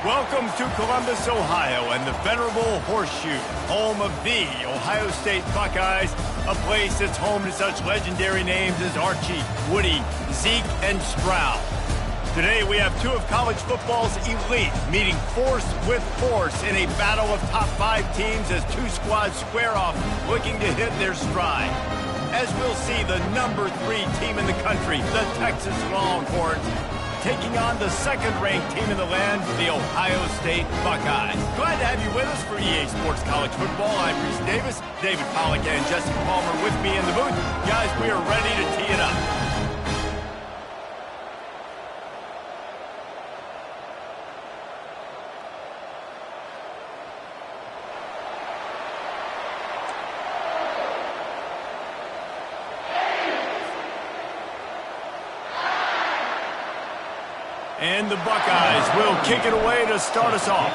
Welcome to Columbus, Ohio, and the venerable Horseshoe, home of the Ohio State Buckeyes, a place that's home to such legendary names as Archie, Woody, Zeke, and Stroud. Today, we have two of college football's elite meeting force with force in a battle of top 5 teams as two squads square off, looking to hit their stride. As we'll see, the number 3 team in the country, the Texas Longhorns, taking on the second-ranked team in the land, the Ohio State Buckeyes. Glad to have you with us for EA Sports College Football. I'm Reese Davis, David Pollack, and Jesse Palmer with me in the booth. Guys, we are ready to tee it up. And the Buckeyes will kick it away to start us off.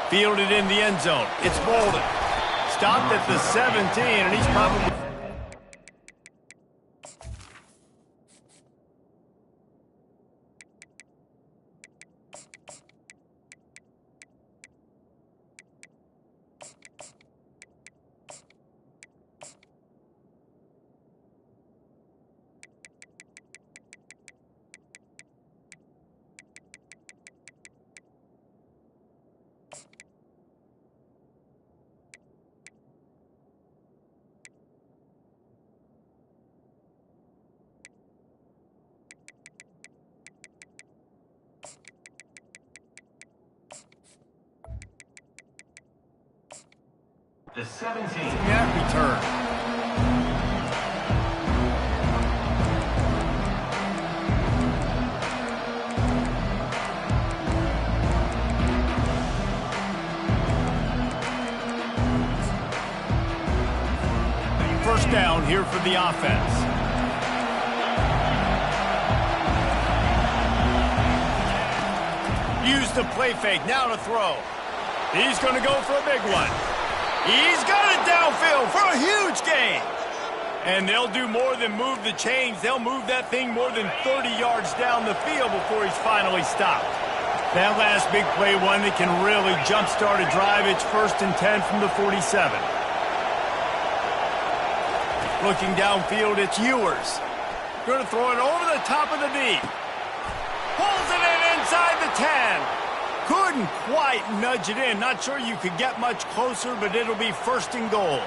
Fielded in the end zone. It's Bolden. Stopped at the 17, and he's probably... The 17. Snap return. First down here for the offense. Use the play fake, now to throw. He's going to go for a big one. He's got it downfield for a huge gain. And they'll do more than move the chains. They'll move that thing more than 30 yards down the field before he's finally stopped. That last big play, one that can really jumpstart a drive. It's 1st and 10 from the 47. Looking downfield, it's Ewers. Going to throw it over the top of the D. Pulls it in inside the 10. Couldn't quite nudge it in. Not sure you could get much closer, but it'll be 1st and goal.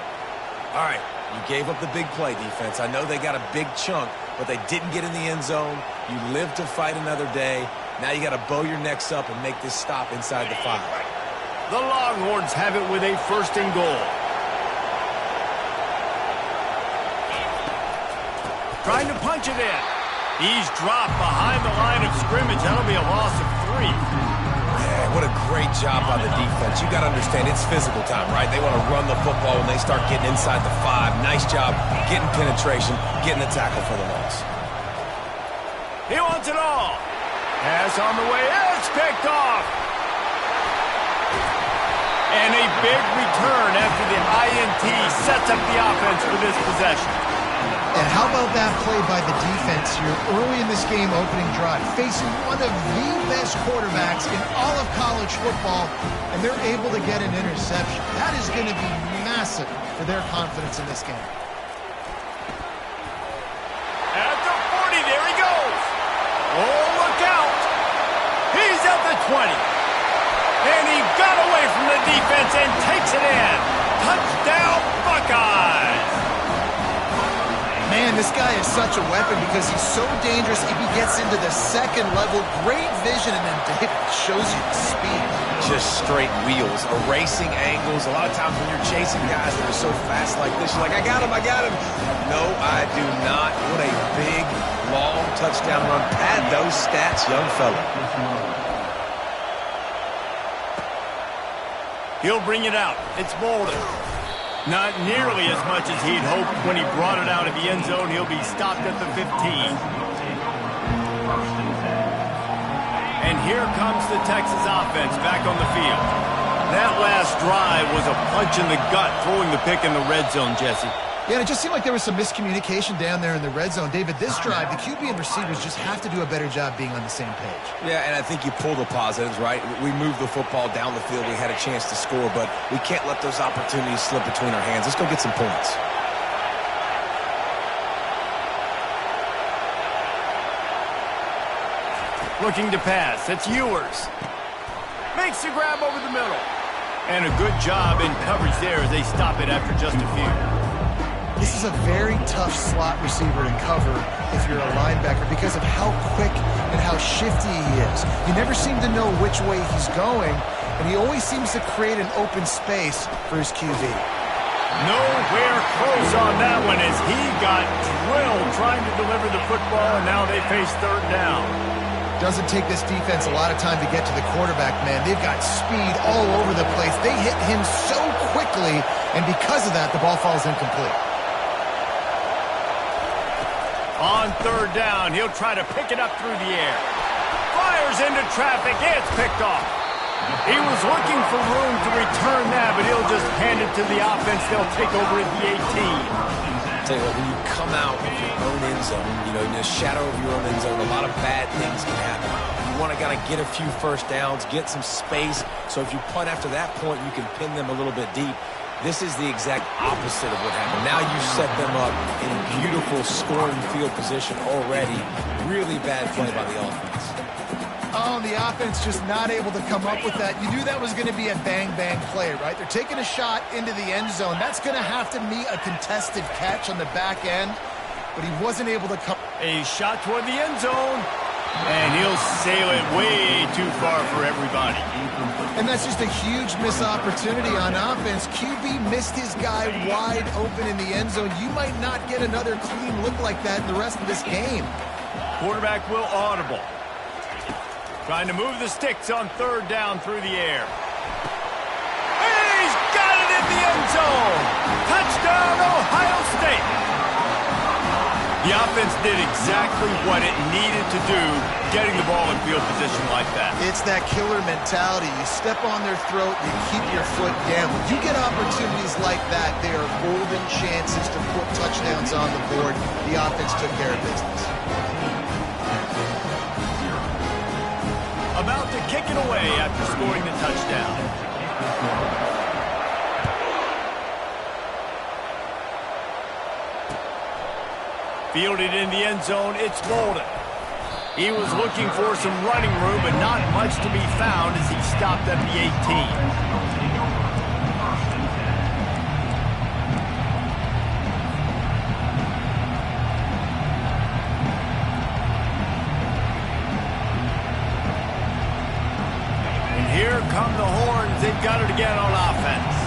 All right, you gave up the big play, defense. I know they got a big chunk, but they didn't get in the end zone. You live to fight another day. Now you got to bow your necks up and make this stop inside the 5. The Longhorns have it with a 1st and goal. Trying to punch it in. He's dropped behind the line of scrimmage. That'll be a loss of 3. Man, what a great job by the defense. You got to understand, it's physical time, right? They want to run the football when they start getting inside the 5. Nice job getting penetration, getting the tackle for the loss. He wants it all. Pass on the way. It's picked off. And a big return after the INT sets up the offense for this possession. And how about that play by the defense here early in this game opening drive, facing one of the best quarterbacks in all of college football, and they're able to get an interception. That is going to be massive for their confidence in this game. At the 40, there he goes. Oh, look out. He's at the 20. And he got away from the defense and takes it in. Touchdown, Buckeyes. Man, this guy is such a weapon because he's so dangerous if he gets into the second level. Great vision, and then David shows you the speed. Just straight wheels, erasing angles. A lot of times when you're chasing guys that are so fast like this, you're like, I got him, I got him. No, I do not. What a big, long touchdown run. Pad those stats, young fella. He'll bring it out. It's Bolden. Not nearly as much as he'd hoped when he brought it out of the end zone. He'll be stopped at the 15. And here comes the Texas offense back on the field. That last drive was a punch in the gut, throwing the pick in the red zone, Jesse. Yeah, and it just seemed like there was some miscommunication down there in the red zone. David, this drive, the QB and receivers just have to do a better job being on the same page. Yeah, and I think you pull the positives, right? We moved the football down the field. We had a chance to score, but we can't let those opportunities slip between our hands. Let's go get some points. Looking to pass. It's Ewers. Makes the grab over the middle. And a good job in coverage there as they stop it after just a few. This is a very tough slot receiver to cover if you're a linebacker because of how quick and how shifty he is. You never seem to know which way he's going, and he always seems to create an open space for his QB. Nowhere close on that one as he got drilled trying to deliver the football, and now they face third down. Doesn't take this defense a lot of time to get to the quarterback, man. They've got speed all over the place. They hit him so quickly, and because of that, the ball falls incomplete. On third down, he'll try to pick it up through the air. Fires into traffic. It's picked off. He was looking for room to return that, but he'll just hand it to the offense. They'll take over at the 18. Tell you what, when you come out of your own end zone, in the shadow of your own end zone, a lot of bad things can happen. You want to kind of get a few first downs, get some space, so if you punt after that point, you can pin them a little bit deep. This is the exact opposite of what happened. Now you set them up in beautiful scoring field position already. Really bad play by the offense. Oh, and the offense just not able to come up with that. You knew that was going to be a bang-bang play, right? They're taking a shot into the end zone. That's going to have to meet a contested catch on the back end, but he wasn't able to come. A shot toward the end zone, and he'll sail it way too far for everybody. And that's just a huge missed opportunity on offense. QB missed his guy wide open in the end zone. You might not get another clean look like that in the rest of this game. Quarterback will audible. Trying to move the sticks on third down through the air. And he's got it in the end zone. Touchdown, Ohio State. The offense did exactly what it needed to do, getting the ball in field position like that. It's that killer mentality. You step on their throat, you keep your foot down. When you get opportunities like that, they are golden chances to put touchdowns on the board. The offense took care of business. About to kick it away after scoring the touchdown. Fielded in the end zone, it's Bolden. He was looking for some running room, but not much to be found as he stopped at the 18. Here come the horns. They've got it again on offense.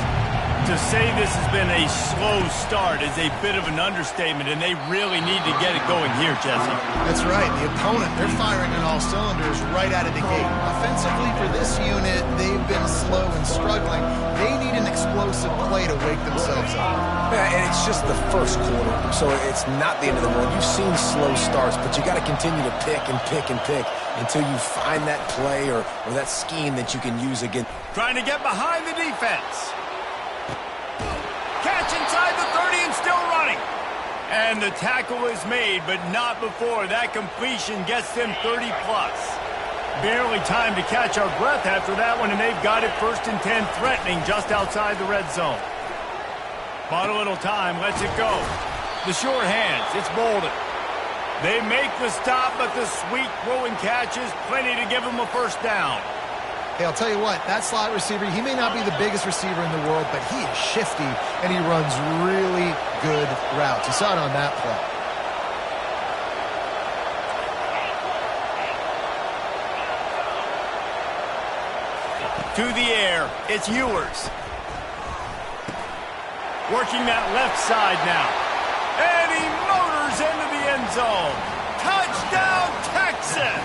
To say this has been a slow start is a bit of an understatement, and they really need to get it going here, Jesse. That's right. The opponent, they're firing on all cylinders right out of the gate. Offensively for this unit, they've been slow and struggling. They need an explosive play to wake themselves up. Yeah, and it's just the first quarter, so it's not the end of the world. You've seen slow starts, but you got to continue to pick and pick and pick until you find that play or that scheme that you can use again. Trying to get behind the defense. Catch inside the 30 and still running. And the tackle is made, but not before that completion gets them 30+. Barely time to catch our breath after that one, and they've got it 1st and 10, threatening just outside the red zone. Bought a little time, lets it go. The sure hands, it's Bolden. They make the stop, but the sweet throw and catch is plenty to give them a first down. Hey, I'll tell you what, that slot receiver, he may not be the biggest receiver in the world, but he is shifty, and he runs really good routes. You saw it on that play. To the air, it's Ewers. Working that left side now. And he motors into the end zone. Touchdown, Texas!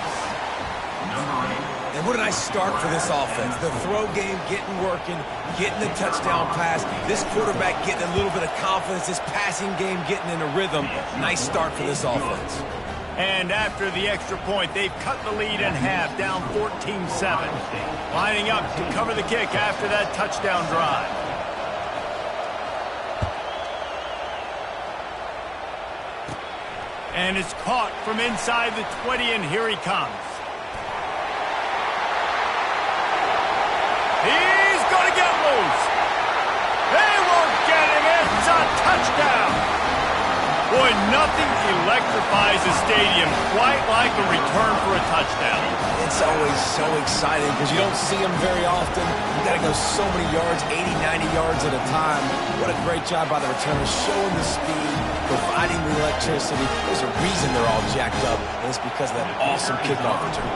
And what a nice start for this offense. The throw game getting working, getting the touchdown pass. This quarterback getting a little bit of confidence. This passing game getting in a rhythm. Nice start for this offense. And after the extra point, they've cut the lead in half, down 14-7. Lining up to cover the kick after that touchdown drive. And it's caught from inside the 20, and here he comes. He's going to get loose. They won't get him. It's a touchdown. Boy, nothing electrifies a stadium quite like a return for a touchdown. It's always so exciting because you don't see them very often. You got to go so many yards, 80, 90 yards at a time. What a great job by the returners, showing the speed, providing the electricity. There's a reason they're all jacked up, and it's because of that awesome kickoff return.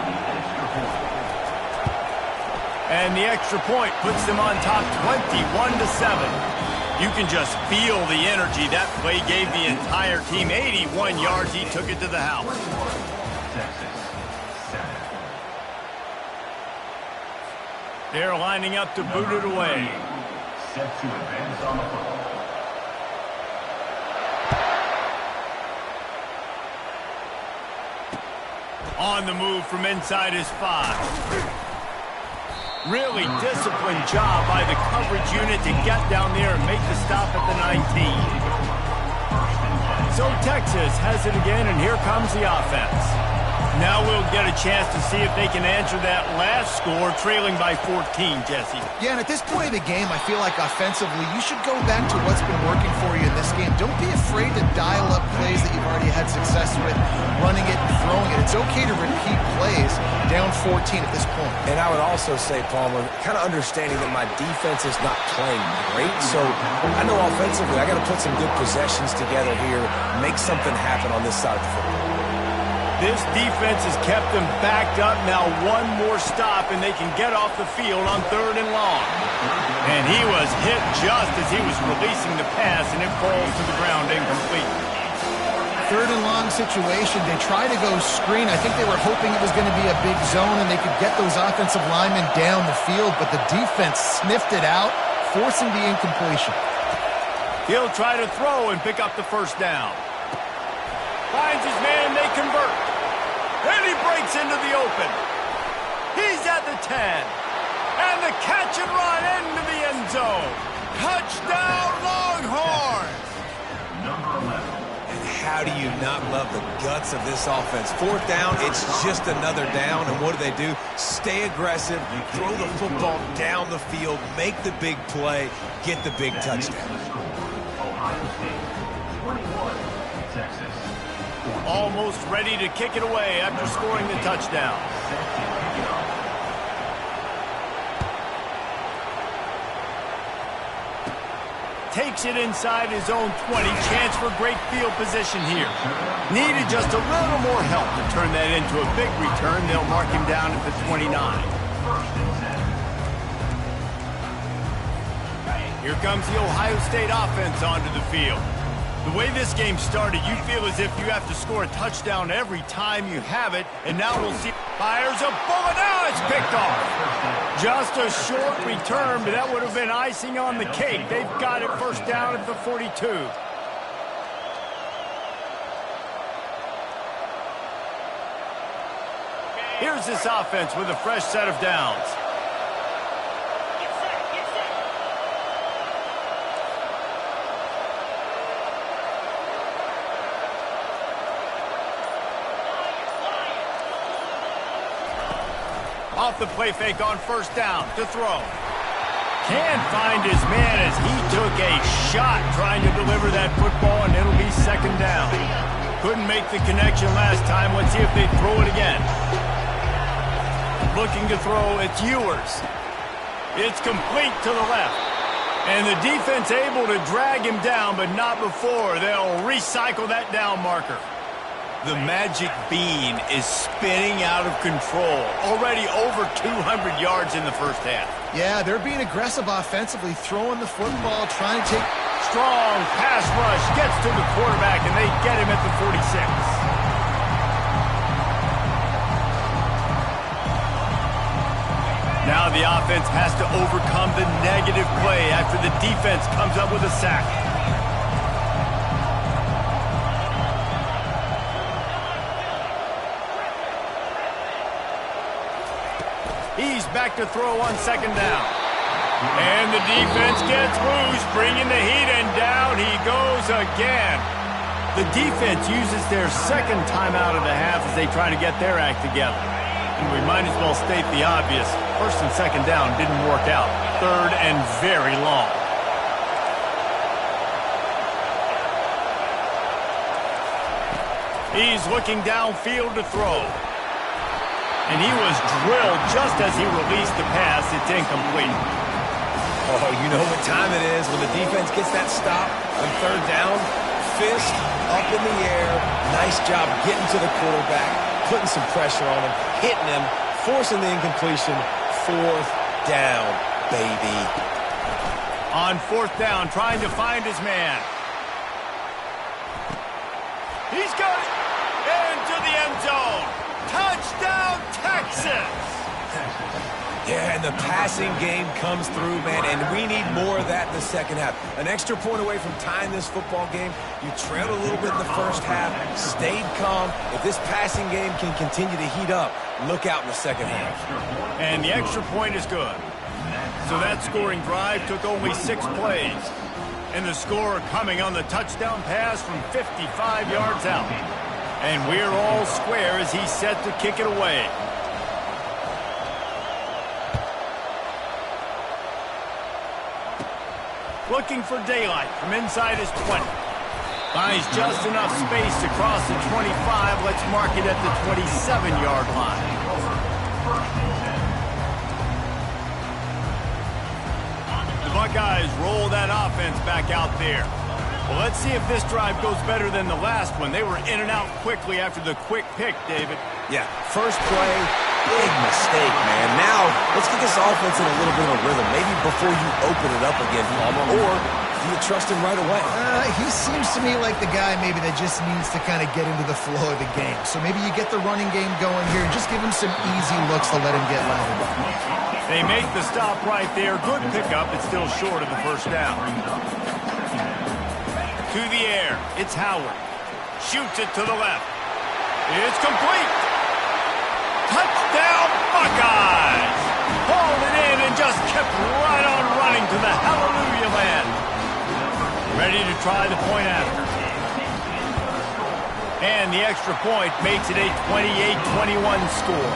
And the extra point puts them on top 21-7. You can just feel the energy that play gave the entire team. 81 yards, he took it to the house. They're lining up to boot it away. Set to advance on the football. On the move from inside his 5. Really disciplined job by the coverage unit to get down there and make the stop at the 19. So Texas has it again, and here comes the offense. Now we'll get a chance to see if they can answer that last score, trailing by 14, Jesse. Yeah, and at this point of the game, I feel like offensively, you should go back to what's been working for you in this game. Don't be afraid to dial up plays that you've already had success with, running it and throwing it. It's okay to repeat plays down 14 at this point. And I would also say, Palmer, kind of understanding that my defense is not playing great, so I know offensively I got to put some good possessions together here, make something happen on this side of the football. This defense has kept them backed up. Now one more stop, and they can get off the field on 3rd and long. And he was hit just as he was releasing the pass, and it falls to the ground incomplete. 3rd and long situation. They try to go screen. I think they were hoping it was going to be a big zone and they could get those offensive linemen down the field, but the defense sniffed it out, forcing the incompletion. He'll try to throw and pick up the first down. Finds his man, they convert. And he breaks into the open. He's at the 10. And the catch and run into the end zone. Touchdown, Longhorns! Number 11. And how do you not love the guts of this offense? 4th down, it's just another down. And what do? Stay aggressive, throw the football down the field, make the big play, get the big touchdown. Ohio State, 21, Texas. Almost ready to kick it away after scoring the touchdown. Takes it inside his own 20. Chance for great field position here. Needed just a little more help to turn that into a big return. They'll mark him down at the 29. Here comes the Ohio State offense onto the field. The way this game started, you feel as if you have to score a touchdown every time you have it, and now we'll see. Fires a bullet. Now it's picked off. Just a short return, but that would have been icing on the cake. They've got it first down at the 42. Here's this offense with a fresh set of downs. Off the play fake on first down to throw. Can't find his man as he took a shot trying to deliver that football, and it'll be 2nd down. Couldn't make the connection last time. Let's see if they throw it again. Looking to throw, it's Ewers. It's complete to the left. And the defense able to drag him down, but not before. They'll recycle that down marker. The magic bean is spinning out of control. Already over 200 yards in the first half. Yeah, they're being aggressive offensively, throwing the football, trying to take... Strong pass rush gets to the quarterback, and they get him at the 46. Now the offense has to overcome the negative play after the defense comes up with a sack. He's back to throw on 2nd down. And the defense gets loose, bringing the heat, and down he goes again. The defense uses their second timeout of the half as they try to get their act together. And we might as well state the obvious. First and second down didn't work out. Third and very long. He's looking downfield to throw. And he was drilled just as he released the pass. It's incomplete. Oh, you know what time it is when the defense gets that stop on third down. Fist up in the air. Nice job getting to the quarterback, putting some pressure on him, hitting him, forcing the incompletion. Fourth down, baby. On fourth down, trying to find his man. He's got it into the end zone. Touchdown, Texas! Yeah, and the passing game comes through, man, and we need more of that in the second half. An extra point away from tying this football game. You trailed a little bit in the first half, stayed calm. If this passing game can continue to heat up, look out in the second half. And the extra point is good. So that scoring drive took only 6 plays. And the score coming on the touchdown pass from 55 yards out. And we're all square as he's set to kick it away. Looking for daylight from inside his 20. Finds just enough space to cross the 25. Let's mark it at the 27-yard line. The Buckeyes roll that offense back out there. Well, let's see if this drive goes better than the last one. They were in and out quickly after the quick pick, David. Yeah, first play, big mistake, man. Now, let's get this offense in a little bit of a rhythm. Maybe before you open it up again, Palmer, or do you trust him right away? He seems to me like the guy maybe that just needs to kind of get into the flow of the game. So maybe you get the running game going here and just give him some easy looks to let him get lathered up. They make the stop right there. Good pickup. It's still short of the first down. To the air. It's Howard. Shoots it to the left. It's complete. Touchdown, Buckeyes! Hauled it in and just kept right on running to the hallelujah land. Ready to try the point after. And the extra point makes it a 28-21 score.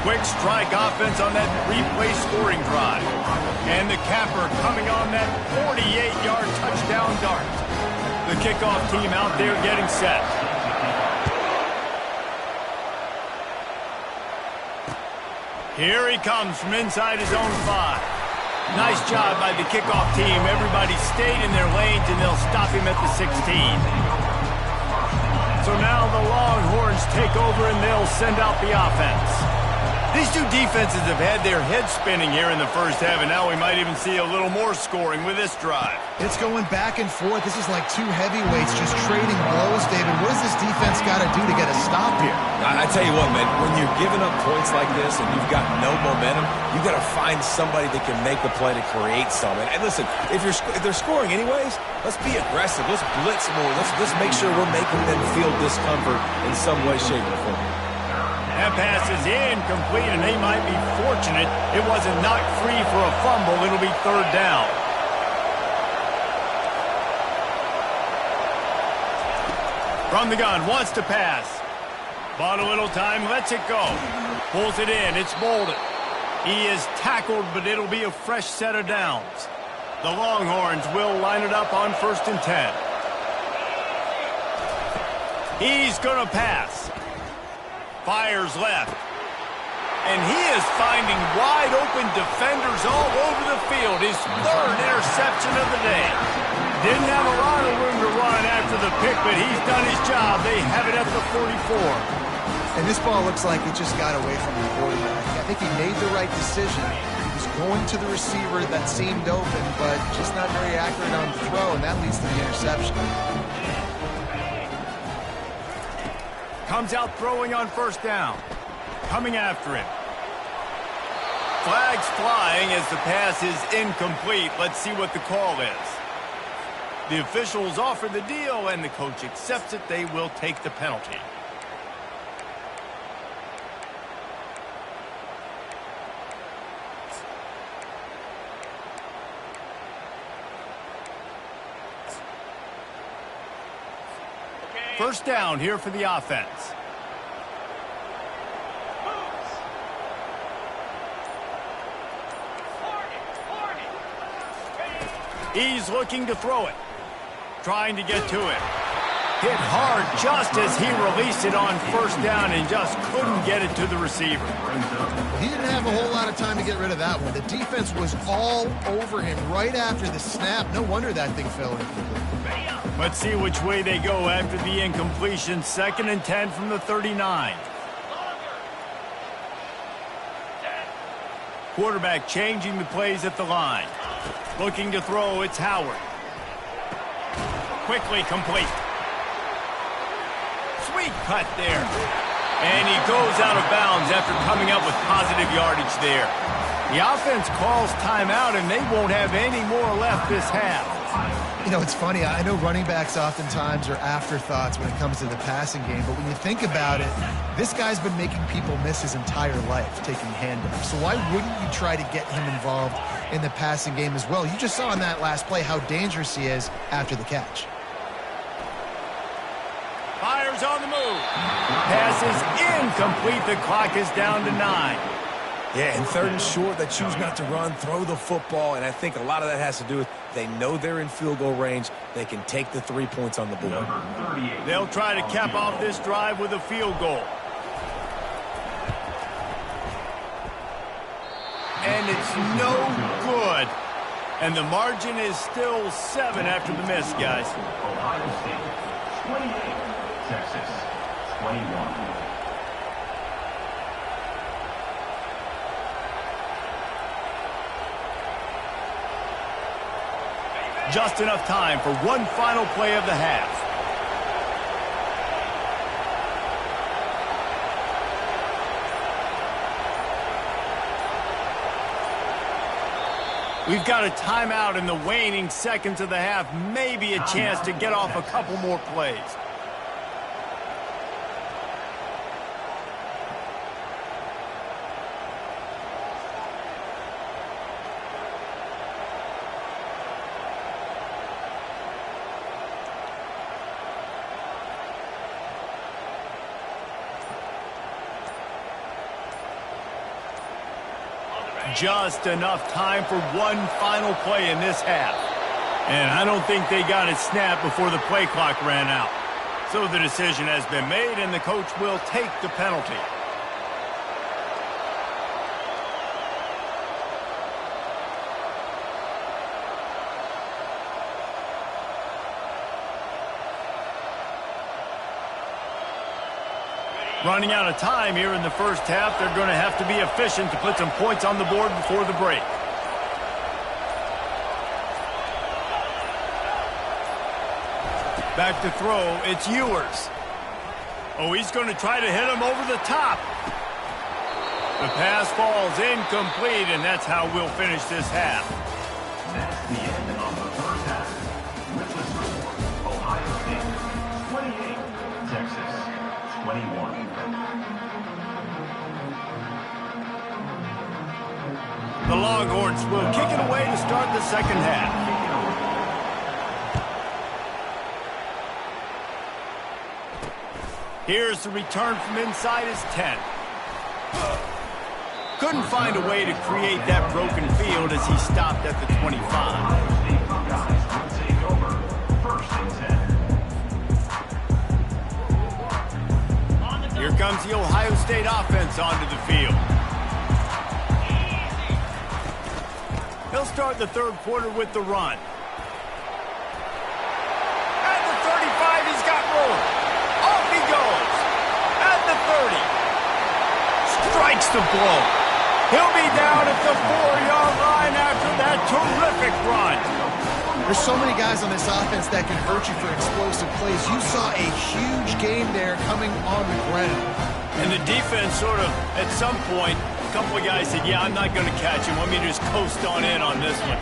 Quick strike offense on that 3-play scoring drive. And the capper coming on that 48-yard touchdown dart. The kickoff team out there getting set. Here he comes from inside his own 5. Nice job by the kickoff team. Everybody stayed in their lanes, and they'll stop him at the 16. So now the Longhorns take over, and they'll send out the offense. These two defenses have had their heads spinning here in the first half, and now we might even see a little more scoring with this drive. It's going back and forth. This is like two heavyweights just trading blows, David. What does this defense got to do to get a stop here? I tell you what, man, when you're giving up points like this and you've got no momentum, you've got to find somebody that can make the play to create something. And listen, if they're scoring anyways, let's be aggressive. Let's blitz more. Let's make sure we're making them feel discomfort in some way, shape, or form. That pass is incomplete, and they might be fortunate it wasn't knocked free for a fumble. It'll be third down. From the gun, wants to pass. Bought a little time, lets it go. Pulls it in, it's Bolden. He is tackled, but it'll be a fresh set of downs. The Longhorns will line it up on 1st and 10. He's going to pass. Fires left. And he is finding wide open defenders all over the field. His 3rd interception of the day. Didn't have a lot of room to run after the pick, but he's done his job. They have it at the 44. And this ball looks like it just got away from the quarterback. I think he made the right decision. He was going to the receiver that seemed open, but just not very accurate on the throw, and that leads to the interception. Comes out throwing on 1st down. Coming after him. Flags flying as the pass is incomplete. Let's see what the call is. The officials offer the deal, and the coach accepts it. They will take the penalty. First down here for the offense. He's looking to throw it. Trying to get to it. Hit hard just as he released it on first down and just couldn't get it to the receiver. He didn't have a whole lot of time to get rid of that one. The defense was all over him right after the snap. No wonder that thing fell incomplete. Let's see which way they go after the incompletion. 2nd and 10 from the 39. Quarterback changing the plays at the line. Looking to throw, it's Howard. Quickly complete. Sweet cut there. And he goes out of bounds after coming up with positive yardage there. The offense calls timeout, and they won't have any more left this half. You know, it's funny. I know running backs oftentimes are afterthoughts when it comes to the passing game, but when you think about it, this guy's been making people miss his entire life taking handoffs. So why wouldn't you try to get him involved in the passing game as well? You just saw in that last play how dangerous he is after the catch. Fires on the move. Pass is incomplete. The clock is down to 9. Yeah, and 3rd and short, they choose not to run, throw the football, and I think a lot of that has to do with they know they're in field goal range. They can take the 3 points on the board. They'll try to cap off this drive with a field goal. And it's no good. And the margin is still 7 after the miss, guys. Ohio State, 28. Texas, 21. Just enough time for one final play of the half. We've got a timeout in the waning seconds of the half. Maybe a chance to get off a couple more plays. Just enough time for one final play in this half. And I don't think they got it snapped before the play clock ran out. So the decision has been made, and the coach will take the penalty. Running out of time here in the first half. They're going to have to be efficient to put some points on the board before the break. Back to throw, it's Ewers. Oh, he's going to try to hit him over the top. The pass falls incomplete, and that's how we'll finish this half. That's the end of the first half. With the score, Ohio State, 28. Texas, 21. The Longhorns will kick it away to start the second half. Here's the return from inside his 10. Couldn't find a way to create that broken field as he stopped at the 25. Here comes the Ohio State offense onto the field. He'll start the third quarter with the run. At the 35, he's got room. Off he goes. At the 30. Strikes the blow. He'll be down at the 4-yard line after that terrific run. There's so many guys on this offense that can hurt you for explosive plays. You saw a huge game there coming on the ground. And the defense sort of, at some point, a couple of guys said, yeah, I'm not going to catch him. Let me just coast on in on this one.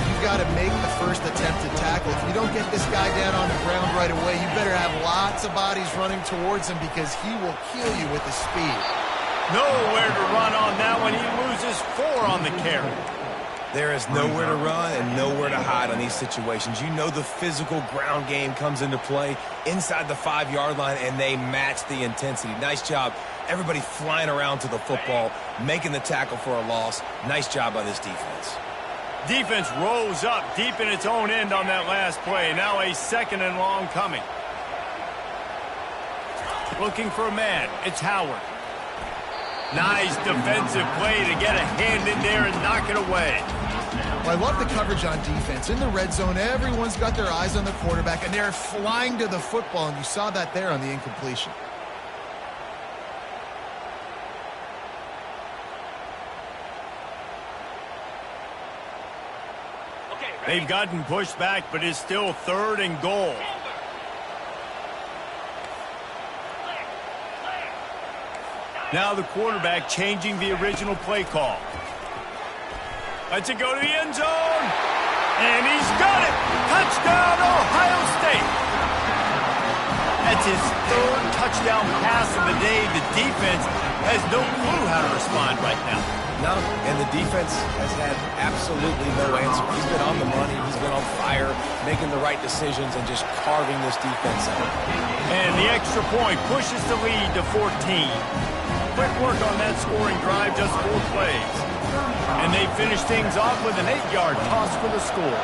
You've got to make the first attempted tackle. If you don't get this guy down on the ground right away, you better have lots of bodies running towards him because he will kill you with his speed. Nowhere to run on that one. He loses 4 on the carry. There is nowhere to run and nowhere to hide on these situations. You know the physical ground game comes into play inside the 5-yard line, and they match the intensity. Nice job. Everybody flying around to the football, making the tackle for a loss. Nice job by this defense. Defense rose up deep in its own end on that last play. Now a 2nd and long coming. Looking for a man. It's Howard. Nice defensive play to get a hand in there and knock it away. Well, I love the coverage on defense. In the red zone, everyone's got their eyes on the quarterback, and they're flying to the football, and you saw that there on the incompletion. They've gotten pushed back, but it's still 3rd and goal. Now the quarterback changing the original play call. Lets it go to the end zone. And he's got it. Touchdown, Ohio State. That's his 3rd touchdown pass of the day. The defense has no clue how to respond right now. No, and the defense has had absolutely no answer. He's been on the money. He's been on fire, making the right decisions, and just carving this defense up. And the extra point pushes the lead to 14. Quick work on that scoring drive, just 4 plays. And they finish things off with an 8-yard toss for the score.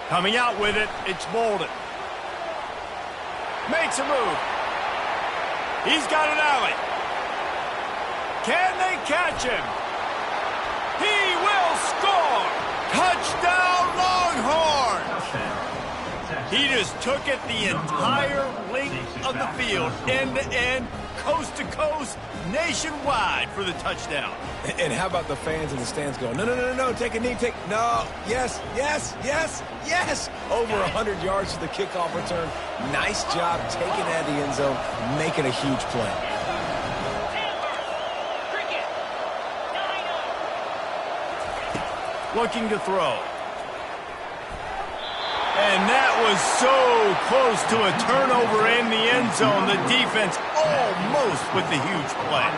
Coming out with it, it's Bolden. Makes a move. He's got an alley. Can they catch him? He will score! Touchdown, Longhorns! He just took it the entire length of the field, end to end, coast to coast, nationwide for the touchdown. And how about the fans in the stands going, no, no, no, no, no, take a knee, no, yes, yes, yes, yes. Over 100 yards to the kickoff return. Nice job taking it out of the end zone, making a huge play. Looking to throw. And that was so close to a turnover in the end zone. The defense almost with the huge play.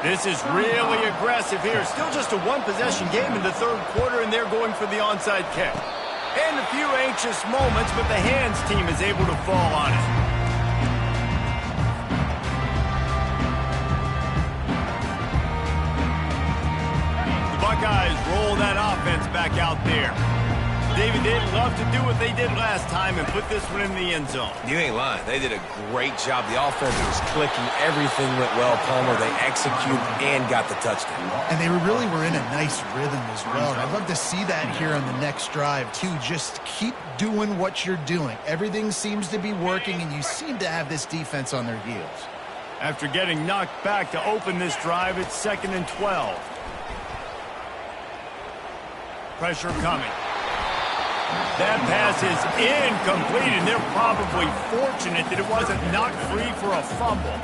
This is really aggressive here. Still just a 1-possession game in the 3rd quarter, and they're going for the onside kick. And a few anxious moments, but the hands team is able to fall on it. The Buckeyes roll that offense back out there. David, they'd love to do what they did last time and put this one in the end zone. You ain't lying. They did a great job. The offense was clicking. Everything went well, Palmer. They executed and got the touchdown. And they really were in a nice rhythm as well. And I'd love to see that here on the next drive, too. Just keep doing what you're doing. Everything seems to be working, and you seem to have this defense on their heels. After getting knocked back to open this drive, it's 2nd and 12. Pressure coming. That pass is incomplete, and they're probably fortunate that it wasn't knocked free for a fumble.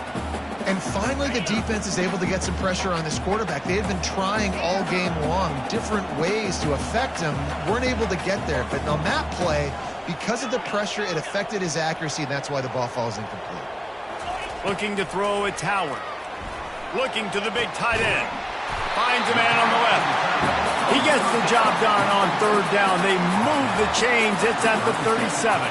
And finally, the defense is able to get some pressure on this quarterback. They had been trying all game long different ways to affect him, weren't able to get there. But on that play, because of the pressure, it affected his accuracy, and that's why the ball falls incomplete. Looking to throw, it's Howard. Looking to the big tight end. Finds a man on the left. He gets the job done on 3rd down. They move the chains. It's at the 37.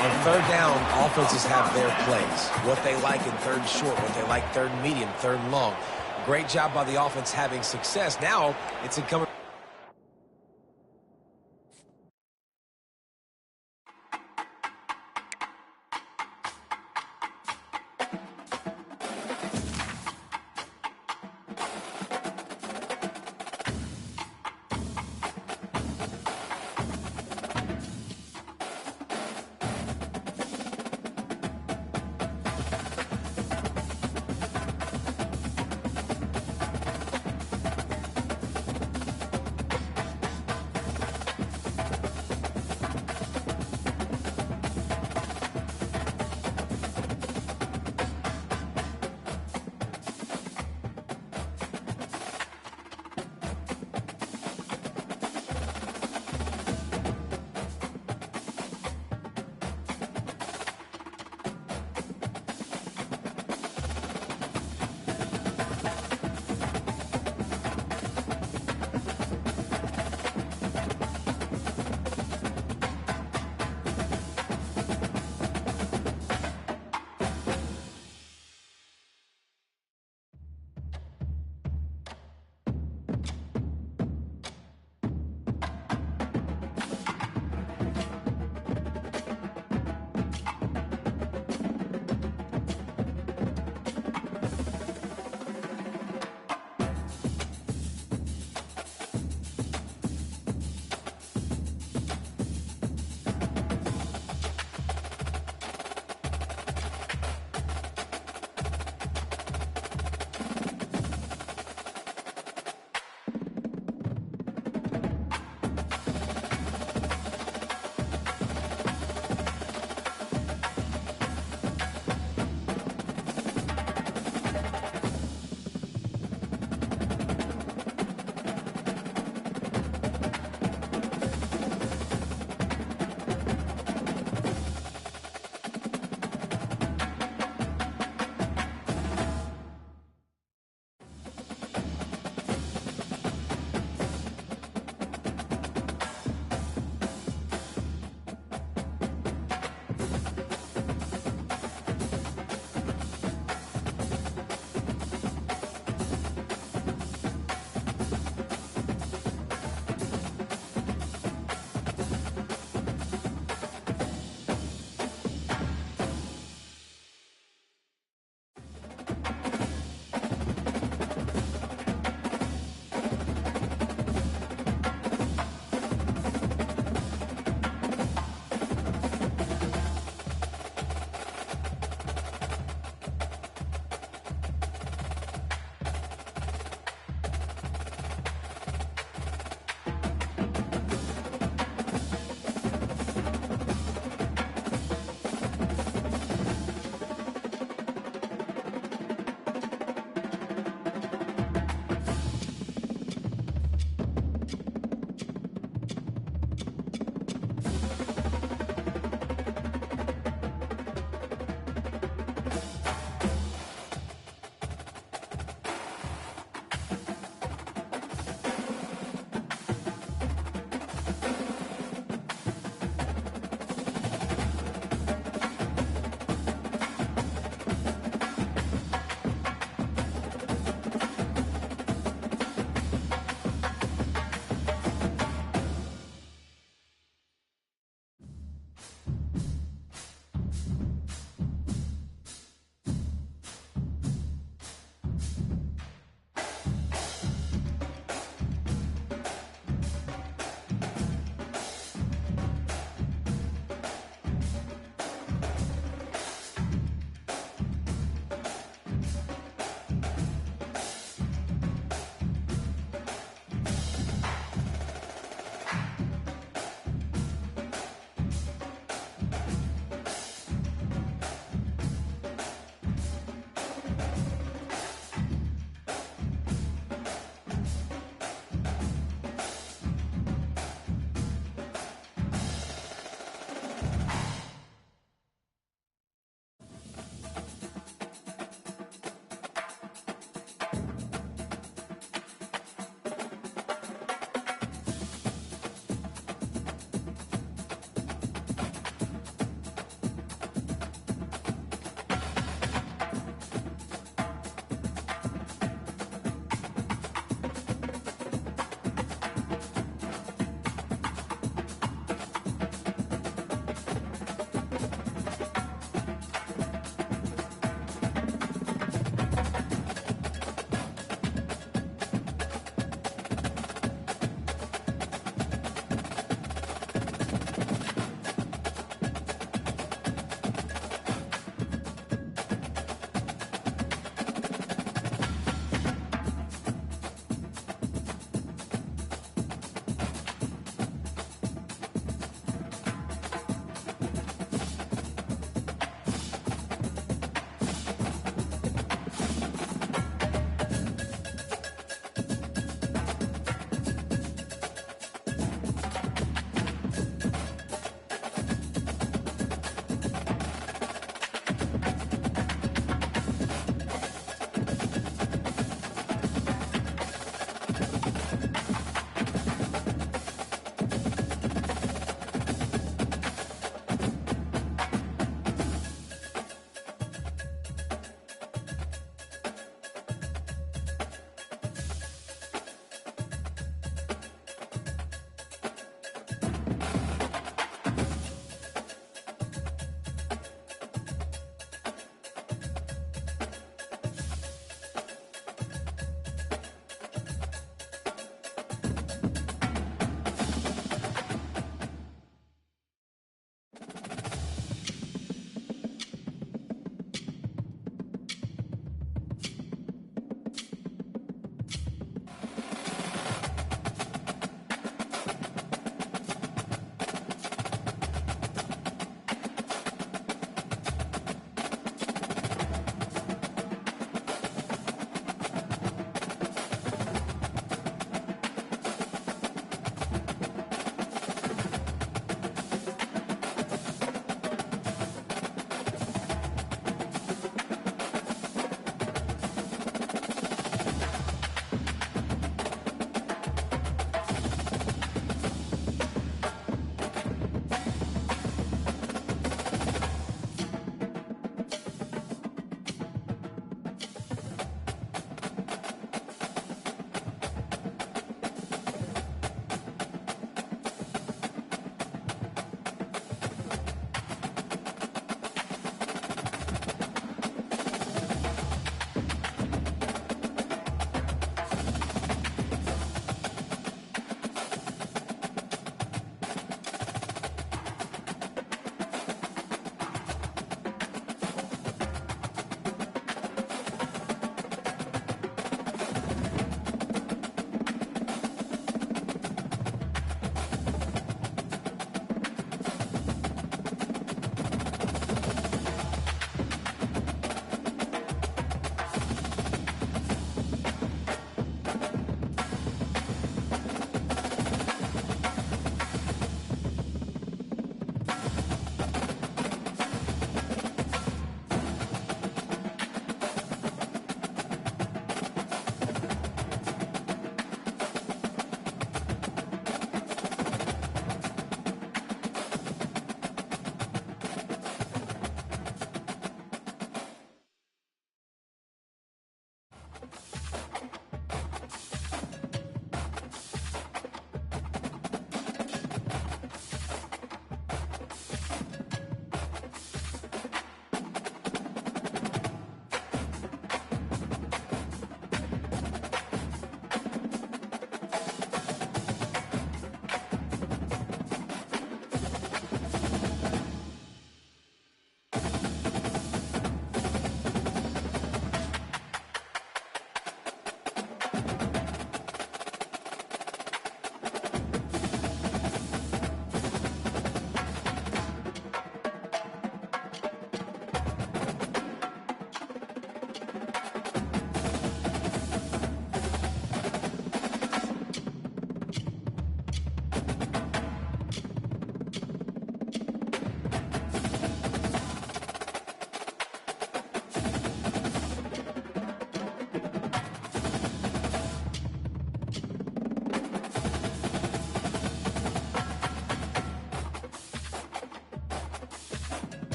On 3rd down, offenses have their plays. What they like in 3rd short, what they like 3rd medium, 3rd long. Great job by the offense having success. Now it's incumbent.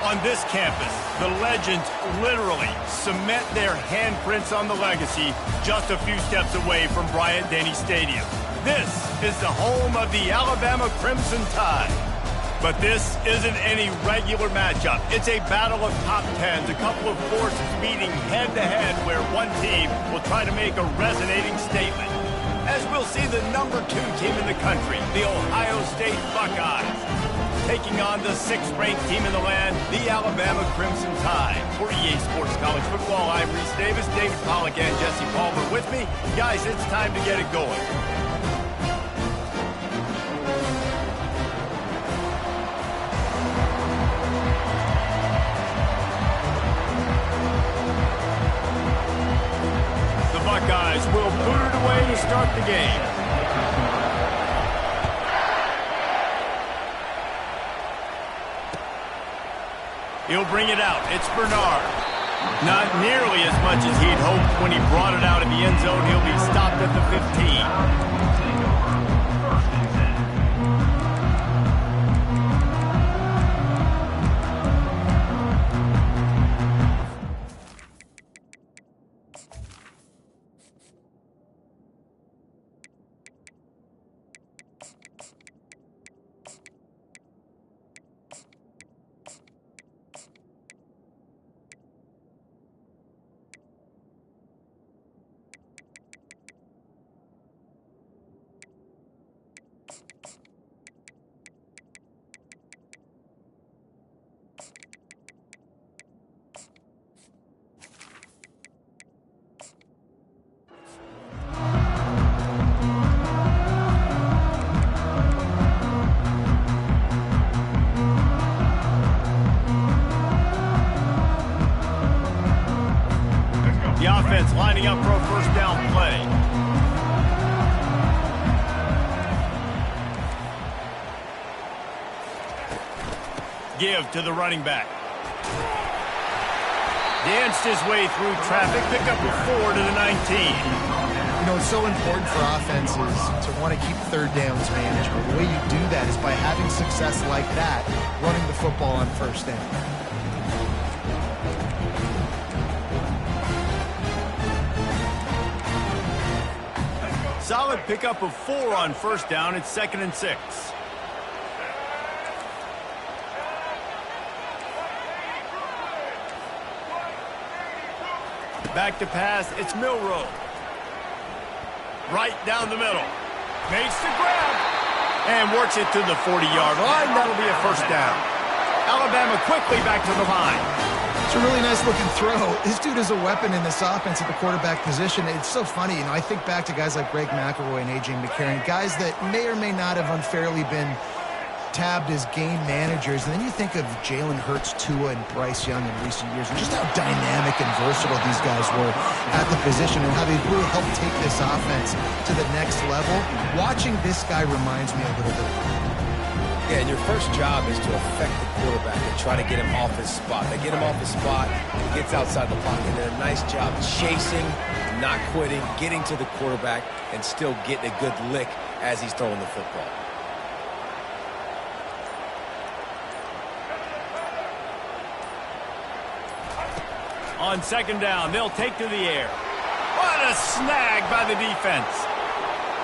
On this campus, the legends literally cement their handprints on the legacy just a few steps away from Bryant-Denny Stadium. This is the home of the Alabama Crimson Tide. But this isn't any regular matchup. It's a battle of top tens, a couple of forces meeting head-to-head where one team will try to make a resonating statement. As we'll see the number 2 team in the country, the Ohio State Buckeyes, taking on the 6th-ranked team in the land, the Alabama Crimson Tide. For EA Sports College Football, I'm Reese Davis, David Pollack, and Jesse Palmer with me. Guys, it's time to get it going. The Buckeyes will boot it away to start the game. He'll bring it out. It's Bernard. Not nearly as much as he'd hoped when he brought it out of the end zone. He'll be stopped at the 15. The offense lining up for a first down play. Give to the running back. Danced his way through traffic, pick up a 4 to the 19. You know, it's so important for offenses to want to keep third downs manageable. The way you do that is by having success like that, running the football on first down. Solid pickup of 4 on first down. It's 2nd and 6. Back to pass. It's Milroe. Right down the middle. Makes the grab. And works it to the 40-yard line. That'll be a first down. Alabama quickly back to the line. It's a really nice-looking throw. This dude is a weapon in this offense at the quarterback position. It's so funny. You know, I think back to guys like Greg McElroy and A.J. McCarron, guys that may or may not have unfairly been tabbed as game managers. And then you think of Jalen Hurts, Tua, and Bryce Young in recent years, and just how dynamic and versatile these guys were at the position and how they really helped take this offense to the next level. Watching this guy reminds me a little bit of that. Yeah, and your first job is to affect the quarterback and try to get him off his spot. They get him off his spot, he gets outside the pocket, and then a nice job chasing, not quitting, getting to the quarterback, and still getting a good lick as he's throwing the football. On second down, they'll take to the air. What a snag by the defense.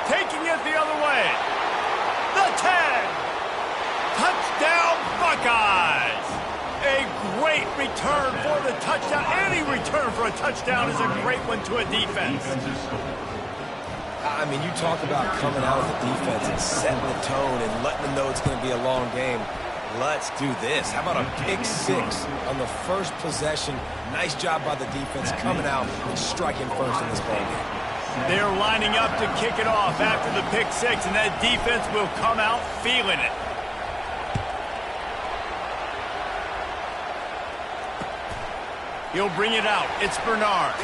Taking it the other way. The 10. Touchdown, Buckeyes! A great return for the touchdown. Any return for a touchdown is a great one to a defense. I mean, you talk about coming out of the defense and setting the tone and letting them know it's going to be a long game. Let's do this. How about a pick 6 on the first possession? Nice job by the defense coming out and striking first in this ballgame. They're lining up to kick it off after the pick 6, and that defense will come out feeling it. He'll bring it out. It's Bernard.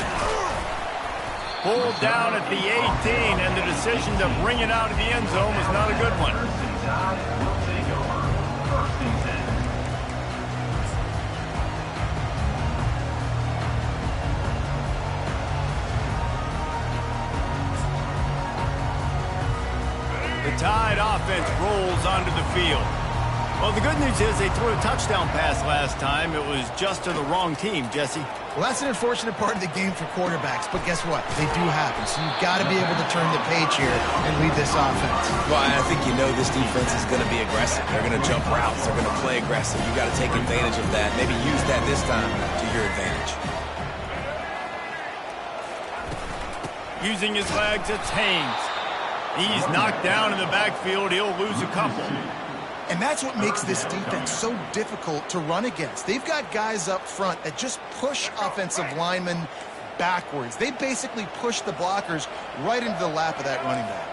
Pulled down at the 18, and the decision to bring it out of the end zone was not a good one. The Tide offense rolls onto the field. Well, the good news is they threw a touchdown pass last time. It was just to the wrong team, Jesse. Well, that's an unfortunate part of the game for quarterbacks, but guess what? They do happen, so you've got to be able to turn the page here and lead this offense. Well, I think you know this defense is going to be aggressive. They're going to jump routes. They're going to play aggressive. You've got to take advantage of that. Maybe use that this time to your advantage. Using his legs, it's Haynes. He's knocked down in the backfield. He'll lose a couple. And that's what makes this defense so difficult to run against. They've got guys up front that just push offensive linemen backwards. They basically push the blockers right into the lap of that running back.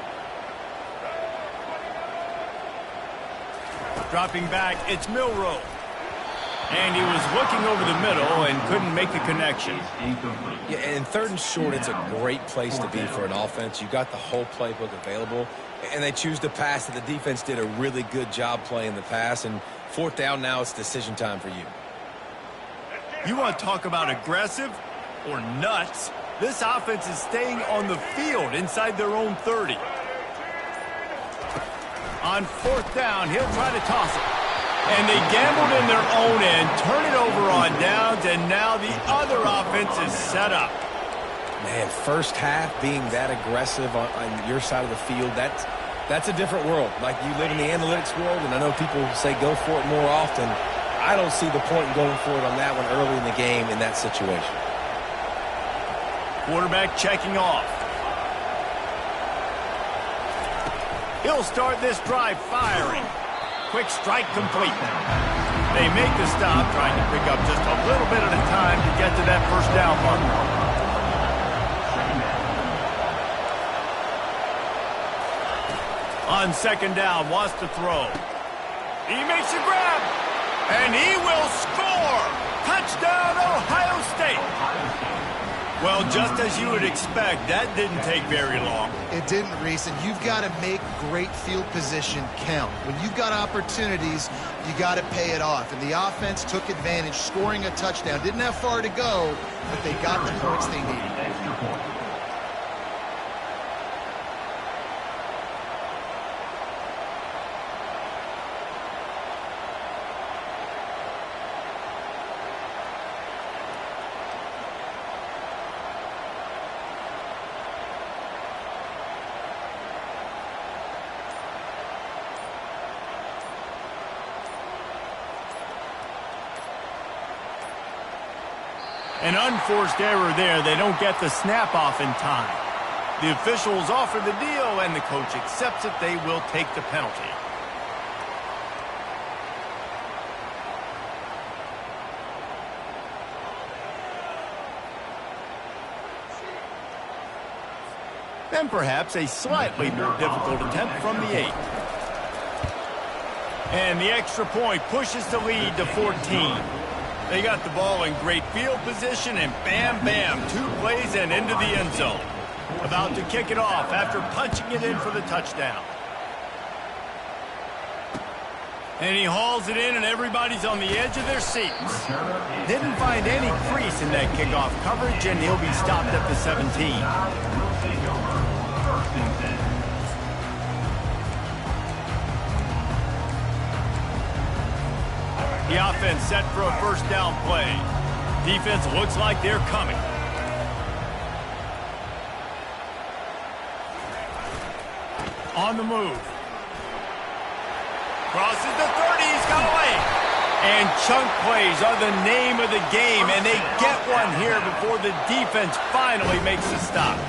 Dropping back, it's Milroe. And he was looking over the middle and couldn't make the connection. Yeah, and 3rd and short, it's a great place to be for an offense. You got the whole playbook available, and they choose to pass. And the defense did a really good job playing the pass. And 4th down now, it's decision time for you. You want to talk about aggressive or nuts? This offense is staying on the field inside their own 30. On 4th down, he'll try to toss it. And they gambled in their own end, turn it over on downs, and now the other offense is set up. Man, first half being that aggressive on your side of the field, that's a different world. Like, you live in the analytics world, and I know people say go for it more often. I don't see the point in going for it on that one early in the game in that situation. Quarterback checking off. He'll start this drive firing. Quick strike complete. They make the stop, trying to pick up just a little bit at a time to get to that first down marker. On 2nd down, wants to throw. He makes a grab, and he will score! Touchdown, Ohio State! Well, just as you would expect, that didn't take very long. It didn't, Reese, and you've got to make great field position count. When you've got opportunities, you got to pay it off. And the offense took advantage, scoring a touchdown. Didn't have far to go, but they got the points they needed. An unforced error there. They don't get the snap off in time. The officials offer the deal, and the coach accepts it. They will take the penalty. Then perhaps a slightly more difficult attempt from the 8. And the extra point pushes the lead to 14. They got the ball in great field position, and bam, bam, 2 plays and into the end zone. About to kick it off after punching it in for the touchdown. And he hauls it in, and everybody's on the edge of their seats. Didn't find any crease in that kickoff coverage, and he'll be stopped at the 17. The offense set for a first down play. Defense looks like they're coming. On the move. Crosses the 30, he's got away. And chunk plays are the name of the game, and they get one here before the defense finally makes the stop.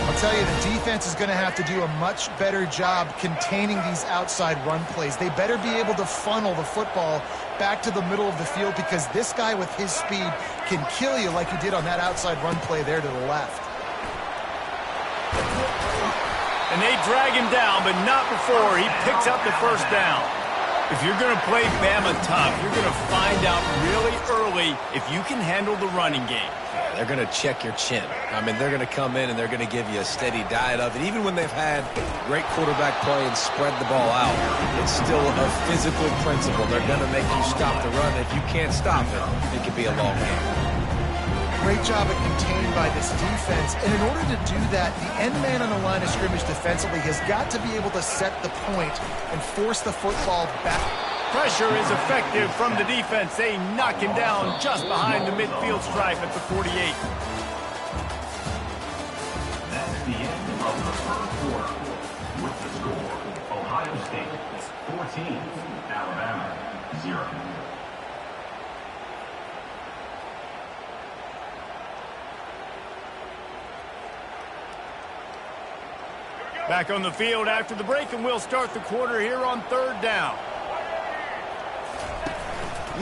I'll tell you, the defense is going to have to do a much better job containing these outside run plays. They better be able to funnel the football back to the middle of the field, because this guy with his speed can kill you like he did on that outside run play there to the left. And they drag him down, but not before he picks up the first down. If you're going to play Bama tough, you're going to find out really early if you can handle the running game. Yeah, they're going to check your chin. I mean, they're going to come in and they're going to give you a steady diet of it. Even when they've had great quarterback play and spread the ball out, it's still a physical principle. They're going to make you stop the run. If you can't stop it, it could be a long game. Great job at contained by this defense. And in order to do that, the end man on the line of scrimmage defensively has got to be able to set the point and force the football back. pressure is effective from the defense. They knock him down just behind the midfield stripe at the 48. That's the end of the first quarter. With the score, Ohio State 14, Alabama 0. Back on the field after the break, and we'll start the quarter here on 3rd down.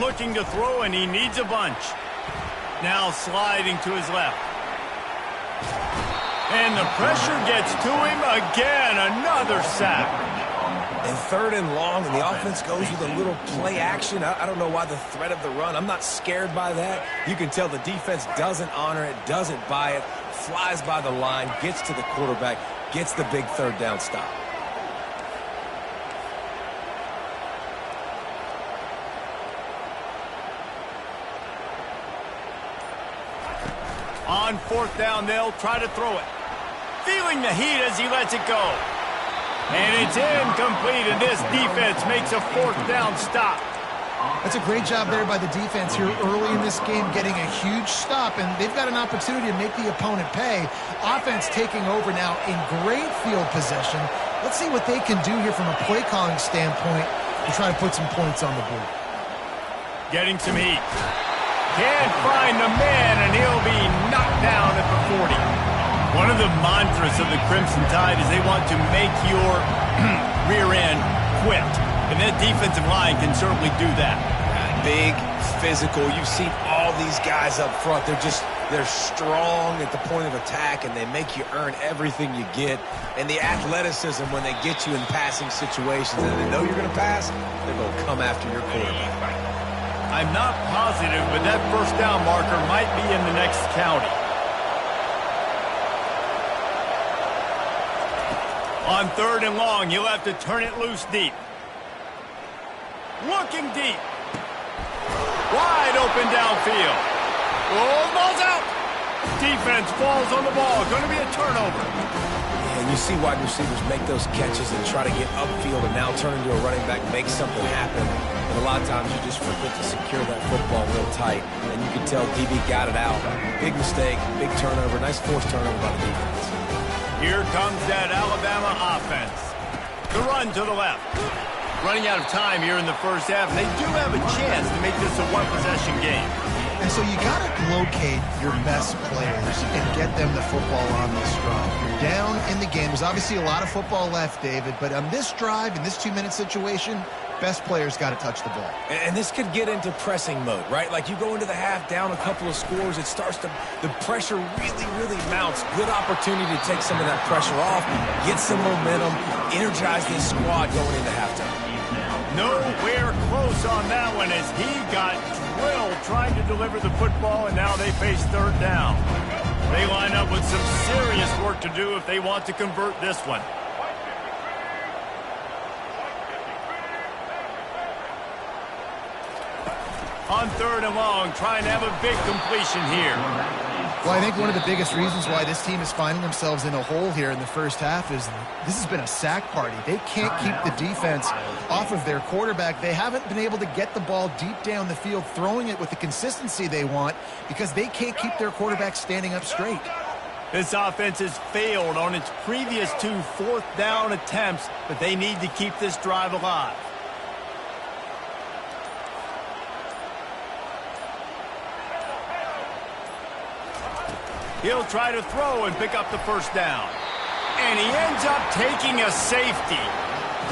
Looking to throw, and he needs a bunch. Now sliding to his left. And the pressure gets to him again. Another sack. And 3rd and long, and the offense goes with a little play action. I don't know why the threat of the run. I'm not scared by that. You can tell the defense doesn't honor it, doesn't buy it, flies by the line, gets to the quarterback, gets the big 3rd down stop. On 4th down, they'll try to throw it. Feeling the heat as he lets it go. And it's incomplete, and this defense makes a 4th down stop. That's a great job there by the defense here early in this game, getting a huge stop, and they've got an opportunity to make the opponent pay. Offense taking over now in great field possession. Let's see what they can do here from a play calling standpoint to try to put some points on the board. Getting some heat. Can't find the man, and he'll be knocked down at the 40. One of the mantras of the Crimson Tide is they want to make your rear end quit. And that defensive line can certainly do that. Big, physical. You've seen all these guys up front. They're strong at the point of attack, and they make you earn everything you get. And the athleticism when they get you in passing situations and they know you're going to pass, they're going to come after your quarterback. I'm not positive, but that 1st down marker might be in the next county. On 3rd and long, you'll have to turn it loose deep. Looking deep. Wide open downfield. Oh, ball's out. Defense falls on the ball. Going to be a turnover. And you see wide receivers make those catches and try to get upfield and now turn into a running back, make something happen. And a lot of times you just forget to secure that football real tight. And you can tell DB got it out. Big mistake, big turnover, nice forced turnover by the defense. Here comes that Alabama offense. The run to the left. Running out of time here in the 1st half. They do have a chance to make this a one-possession game. And so you got to locate your best players and get them the football on this drive. You're down in the game. There's obviously a lot of football left, David, but on this drive, in this 2-minute situation, best players got to touch the ball. And this could get into pressing mode, right? Like you go into the half down a couple of scores, it starts to, the pressure really mounts. Good opportunity to take some of that pressure off, get some momentum, energize this squad going into halftime. Nowhere close on that one as he got drilled trying to deliver the football, and now they face 3rd down. They line up with some serious work to do if they want to convert this one. On 3rd and long, trying to have a big completion here. Well, I think one of the biggest reasons why this team is finding themselves in a hole here in the 1st half is this has been a sack party. They can't keep the defense off of their quarterback. They haven't been able to get the ball deep down the field, throwing it with the consistency they want because they can't keep their quarterback standing up straight. This offense has failed on its previous 2 4th down attempts, but they need to keep this drive alive. He'll try to throw and pick up the 1st down. And he ends up taking a safety.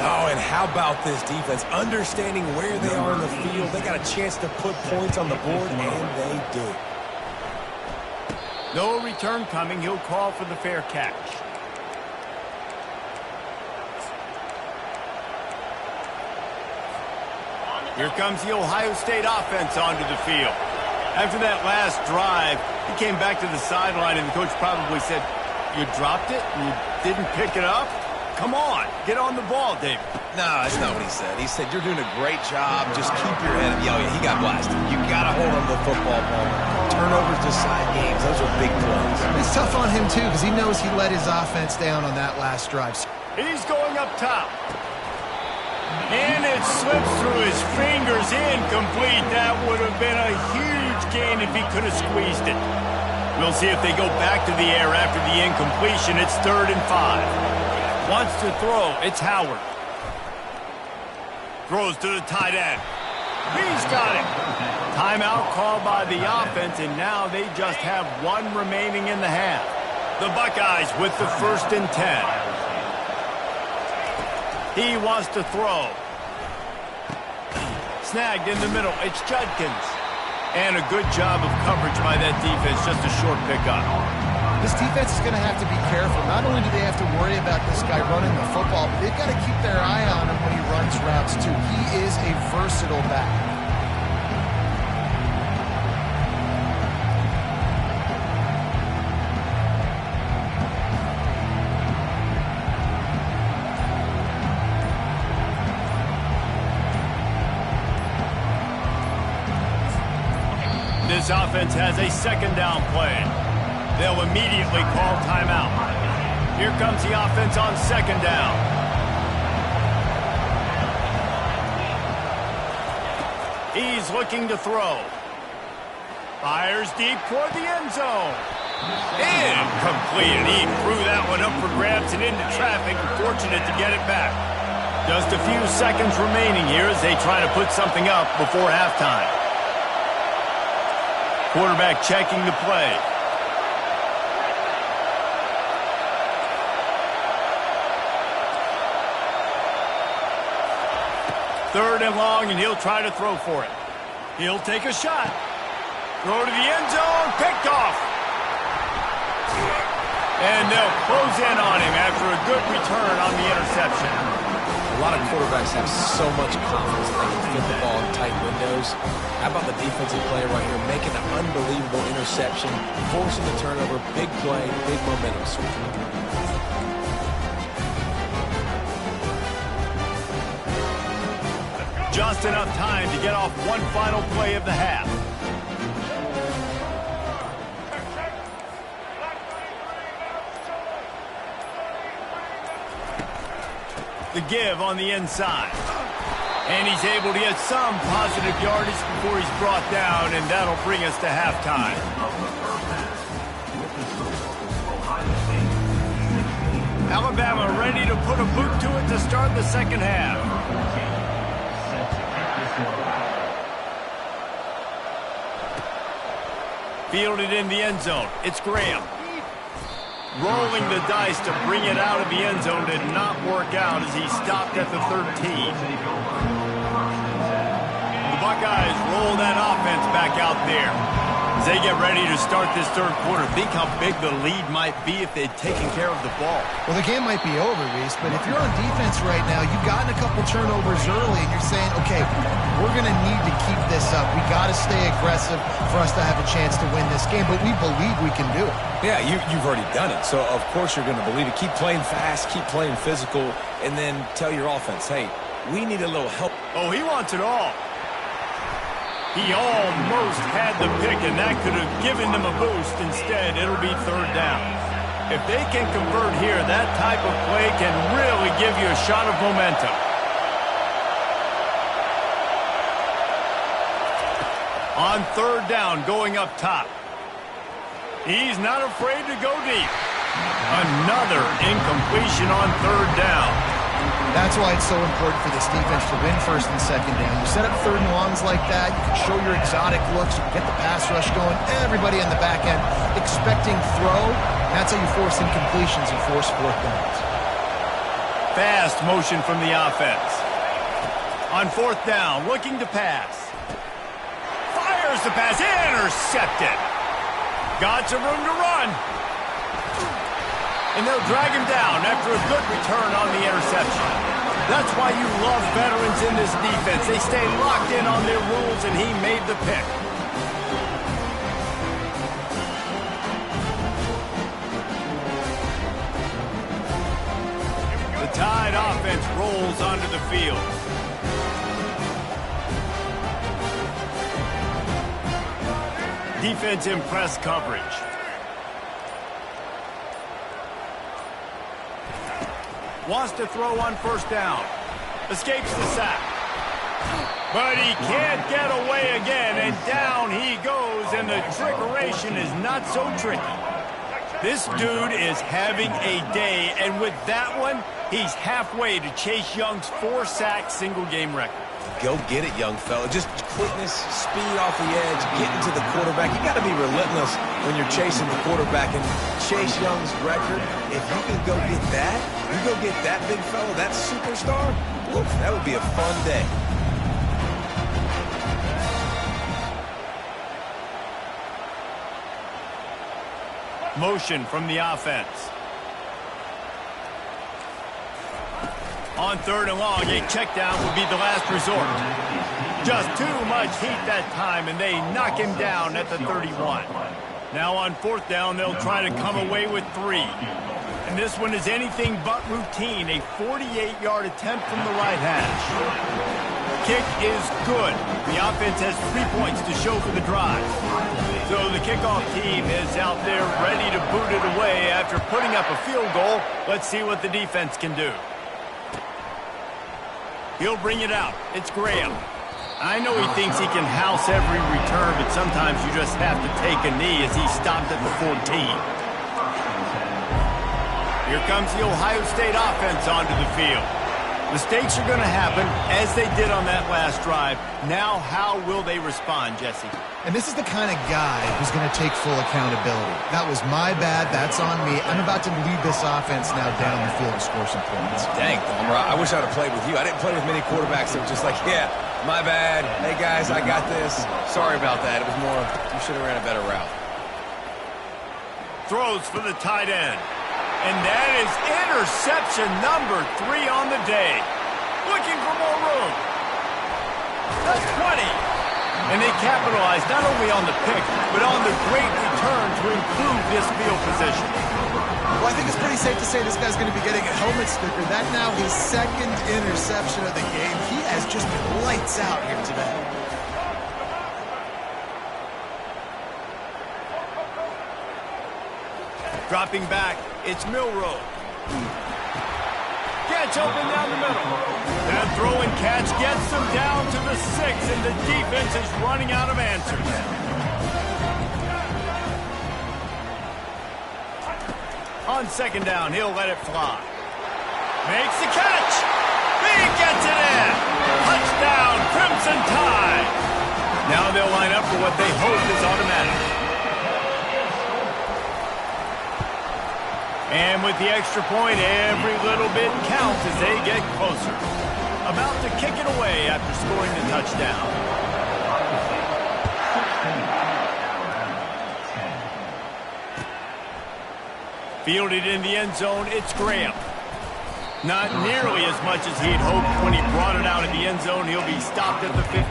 Oh, and how about this defense? Understanding where they are in the field. They got a chance to put points on the board, and they do. No return coming. He'll call for the fair catch. Here comes the Ohio State offense onto the field. After that last drive, he came back to the sideline, and the coach probably said, "You dropped it and you didn't pick it up? Come on, get on the ball, David." No, that's not what he said. He said, "You're doing a great job. Just keep your head up." Yeah, he got blasted. You got to hold on to the football ball. Turnovers decide games. Those are big plays. It's tough on him, too, because he knows he let his offense down on that last drive. He's going up top. And it slips through his fingers, incomplete. That would have been a huge gain if he could have squeezed it. We'll see if they go back to the air after the incompletion. It's 3rd and 5. Wants to throw. It's Howard. Throws to the tight end. He's got it. Timeout called by the offense, and now they just have 1 remaining in the half. The Buckeyes with the 1st and 10. He wants to throw. Snagged in the middle. It's Judkins. And a good job of coverage by that defense. Just a short pickup. This defense is going to have to be careful. Not only do they have to worry about this guy running the football, but they've got to keep their eye on him when he runs routes, too. He is a versatile back. This offense has a 2nd down play. They'll immediately call timeout. Here comes the offense on 2nd down. He's looking to throw. Fires deep toward the end zone. Incomplete. He threw that one up for grabs and into traffic. Fortunate to get it back. Just a few seconds remaining here as they try to put something up before halftime. Quarterback checking the play. Third and long, and he'll try to throw for it. He'll take a shot. Throw to the end zone, picked off. And they'll close in on him after a good return on the interception. A lot of quarterbacks have so much confidence that they can fit the ball in tight windows. How about the defensive player right here making an unbelievable interception, forcing the turnover, big play, big momentum swing. Just enough time to get off one final play of the half. The give on the inside. And he's able to get some positive yardage before he's brought down, and that'll bring us to halftime. Alabama ready to put a boot to it to start the 2nd half. Fielded in the end zone. It's Graham. Rolling the dice to bring it out of the end zone did not work out as he stopped at the 13. The Buckeyes roll that offense back out there. As they get ready to start this 3rd quarter, think how big the lead might be if they'd taken care of the ball. Well, the game might be over, Reese, but if you're on defense right now, you've gotten a couple turnovers early, and you're saying, okay, we're going to need to keep this up. We got to stay aggressive for us to have a chance to win this game, but we believe we can do it. Yeah, you've already done it, so of course you're going to believe it. Keep playing fast, keep playing physical, and then tell your offense, hey, we need a little help. Oh, he wants it all. He almost had the pick, and that could have given them a boost. Instead, it'll be 3rd down. If they can convert here, that type of play can really give you a shot of momentum. On 3rd down, going up top. He's not afraid to go deep. Another incompletion on 3rd down. That's why it's so important for this defense to win 1st and 2nd down. You set up 3rd and longs like that, you can show your exotic looks, you can get the pass rush going, everybody on the back end expecting throw. That's how you force incompletions and force 4th downs. Fast motion from the offense. On 4th down, looking to pass. Fires the pass, intercepted. Got some room to run. And they'll drag him down after a good return on the interception. That's why you love veterans in this defense. They stay locked in on their rules, and he made the pick. The Tide offense rolls onto the field. Defense in press coverage. Wants to throw on 1st down. escapes the sack. But he can't get away again, and down he goes, and the trickeration is not so tricky. This dude is having a day, and with that one, he's halfway to Chase Young's 4-sack single-game record. Go get it, young fella. Just quickness, speed off the edge, getting to the quarterback. You got to be relentless when you're chasing the quarterback. And Chase Young's record, if you can go get that, you go get that big fella, that superstar, oof, that would be a fun day. Motion from the offense. On 3rd and long, a check down would be the last resort. Just too much heat that time, and they knock him down at the 31. Now on 4th down, they'll try to come away with 3. And this one is anything but routine, a 48-yard attempt from the right hash. Kick is good. The offense has 3 points to show for the drive. So the kickoff team is out there ready to boot it away after putting up a field goal. Let's see what the defense can do. He'll bring it out. It's Graham. I know he thinks he can house every return, but sometimes you just have to take a knee as he stopped at the 14. Here comes the Ohio State offense onto the field. Mistakes are going to happen, as they did on that last drive. Now, how will they respond, Jesse? And this is the kind of guy who's going to take full accountability. That was my bad. That's on me. I'm about to lead this offense now down the field to score some points. Dang, Palmer, I wish I'd have played with you. I didn't play with many quarterbacks that were just like, yeah, my bad. Hey, guys, I got this. Sorry about that. It was more, you should have ran a better route. Throws for the tight end. And that is interception number 3 on the day. Looking for more room. That's 20. And they capitalize not only on the pick, but on the great return to improve this field position. Well, I think it's pretty safe to say this guy's going to be getting a helmet sticker. That now his 2nd interception of the game. He has just been lights out here today. Dropping back, it's Milroe. Catch open down the middle. That throw and catch gets them down to the 6, and the defense is running out of answers. On 2nd down, he'll let it fly. Makes the catch. He gets it in. Touchdown, Crimson Tide. Now they'll line up for what they hope is automatic. And with the extra point, every little bit counts as they get closer. About to kick it away after scoring the touchdown. Fielded in the end zone, it's Graham. Not nearly as much as he'd hoped when he brought it out of the end zone. He'll be stopped at the 15. The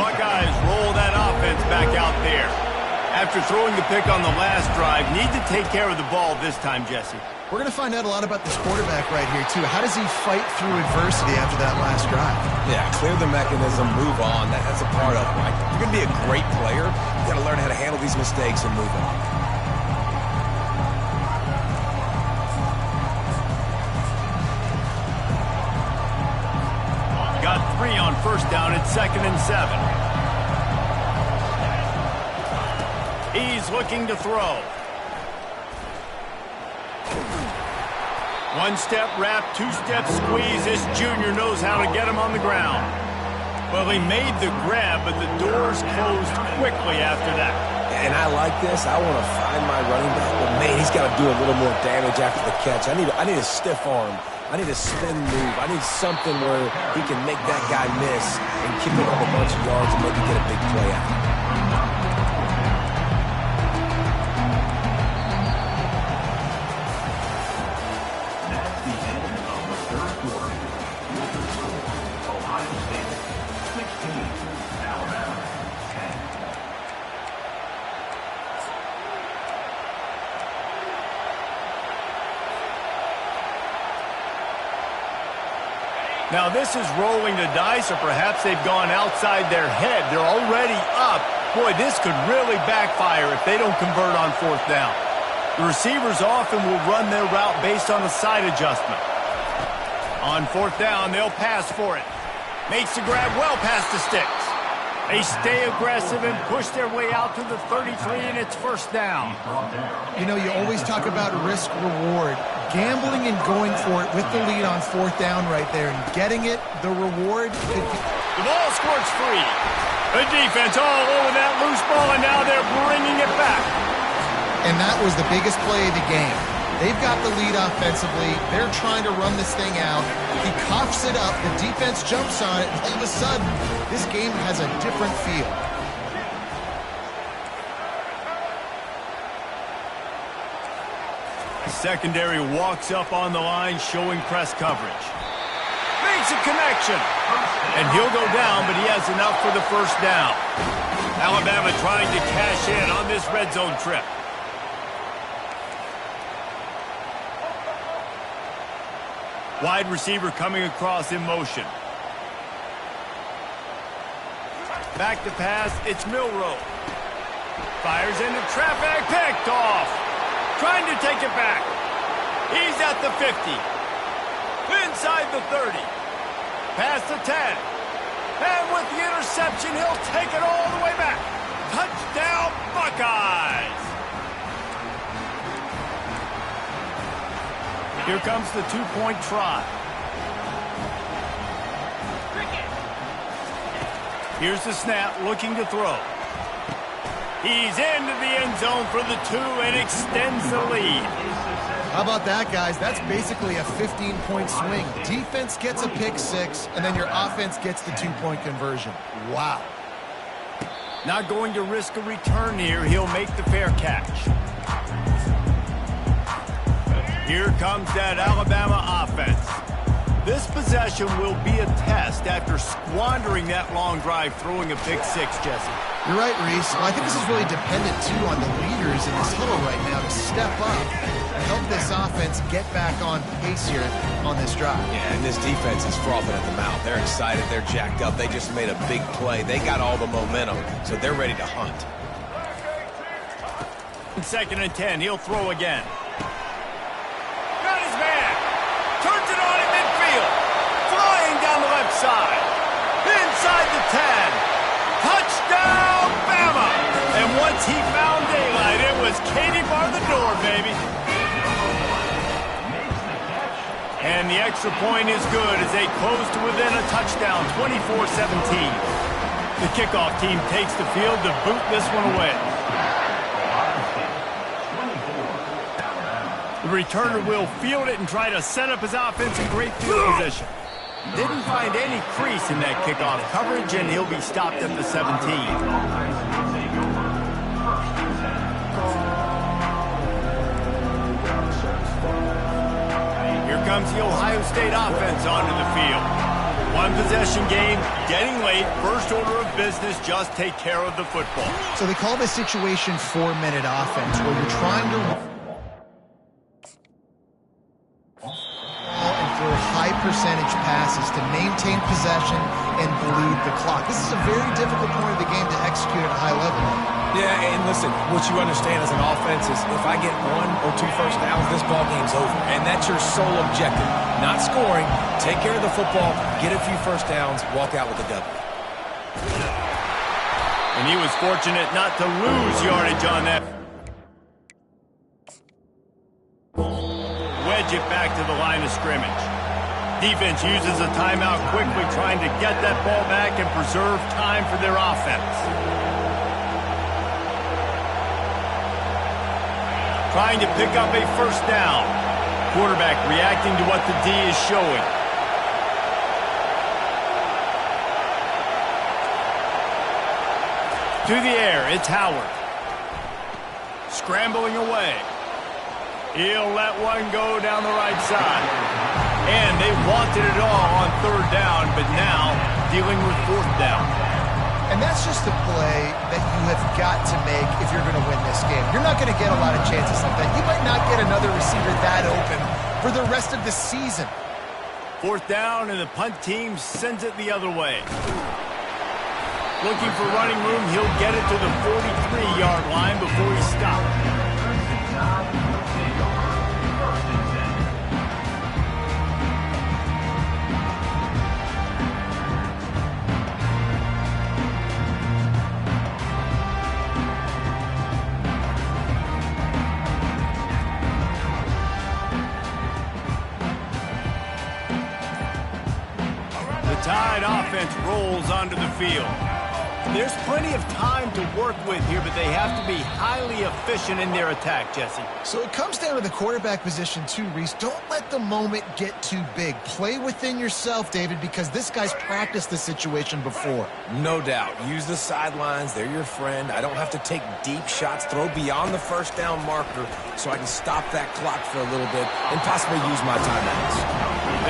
Buckeyes roll that offense back out there. After throwing the pick on the last drive, need to take care of the ball this time, Jesse. We're going to find out a lot about this quarterback right here, too. How does he fight through adversity after that last drive? Yeah, clear the mechanism, move on. That's a part of it, right? If you're going to be a great player, you got to learn how to handle these mistakes and move on. Got 3 on 1st down. It's 2nd and 7. He's looking to throw. 1-step wrap, 2-step squeeze. This junior knows how to get him on the ground. Well, he made the grab, but the doors closed quickly after that. And I like this. I want to find my running back, but man, he's got to do a little more damage after the catch. I need a stiff arm. I need a spin move. I need something where he can make that guy miss and keep it up a bunch of yards and maybe get a big play out. Now this is rolling the dice, or perhaps they've gone outside their head. They're already up. Boy, this could really backfire if they don't convert on 4th down. The receivers often will run their route based on a side adjustment. On 4th down, they'll pass for it. Makes the grab well past the sticks. They stay aggressive and push their way out to the 33, and it's 1st down. You know, you always talk about risk-reward. Gambling and going for it with the lead on 4th down right there and getting it, the reward could be... The ball squirts free. The defense all over that loose ball, and now they're bringing it back. And that was the biggest play of the game. They've got the lead offensively. They're trying to run this thing out. He coughs it up. The defense jumps on it. All of a sudden, this game has a different feel. The secondary walks up on the line, showing press coverage. Makes a connection. And he'll go down, but he has enough for the 1st down. Alabama trying to cash in on this red zone trip. Wide receiver coming across in motion. Back to pass, it's Milroe. Fires into traffic, picked off. Trying to take it back. He's at the 50. Inside the 30. Past the 10. And with the interception, he'll take it all the way back. Touchdown, Buckeyes! Here comes the 2-point try. Here's the snap, looking to throw. He's into the end zone for the 2 and extends the lead. How about that, guys? That's basically a 15-point swing. Defense gets a pick 6, and then your offense gets the 2-point conversion. Wow. Not going to risk a return here. He'll make the fair catch. Here comes that Alabama offense. This possession will be a test after squandering that long drive, throwing a pick 6, Jesse. You're right, Reese. Well, I think this is really dependent, too, on the leaders in this huddle right now to step up and help this offense get back on pace here on this drive. Yeah, and this defense is frothing at the mouth. They're excited. They're jacked up. They just made a big play. They got all the momentum, so they're ready to hunt. 2nd and 10. He'll throw again. Got his man. Turns it on in midfield. Flying down the left side. Inside the 10. Touchdown, Bama! And once he found daylight, it was Katie bar the door, baby. And the extra point is good as they close to within a touchdown, 24-17. The kickoff team takes the field to boot this one away. The returner will field it and try to set up his offense in great field position. Didn't find any crease in that kickoff coverage, and he'll be stopped at the 17. Here comes the Ohio State offense onto the field. One possession game, getting late, first order of business, just take care of the football. So they call this situation 4-minute offense, where you're trying to throw high percentage passes to maintain possession and bleed the clock. This is a very difficult point of the game to execute at a high level. Yeah, and listen, what you understand as an offense is if I get 1 or 2 first downs, this ball game's over. And that's your sole objective. Not scoring, take care of the football, get a few first downs, walk out with a W. And he was fortunate not to lose yardage on that. Wedge it back to the line of scrimmage. Defense uses a timeout quickly, trying to get that ball back and preserve time for their offense. Trying to pick up a first down. Quarterback reacting to what the D is showing. To the air, it's Howard. Scrambling away. He'll let one go down the right side. And they wanted it all on 3rd down, but now dealing with 4th down. And that's just a play that you have got to make if you're going to win this game. You're not going to get a lot of chances like that. You might not get another receiver that open for the rest of the season. 4th down, and the punt team sends it the other way. Looking for running room, he'll get it to the 43-yard line before he stops. offense rolls onto the field. There's plenty of time to work with here, but they have to be highly efficient in their attack, Jesse. So it comes down to the quarterback position too, Reese. Don't let the moment get too big. Play within yourself, David, because this guy's practiced the situation before. No doubt. Use the sidelines. They're your friend. I don't have to take deep shots, throw beyond the first down marker so I can stop that clock for a little bit and possibly use my timeouts.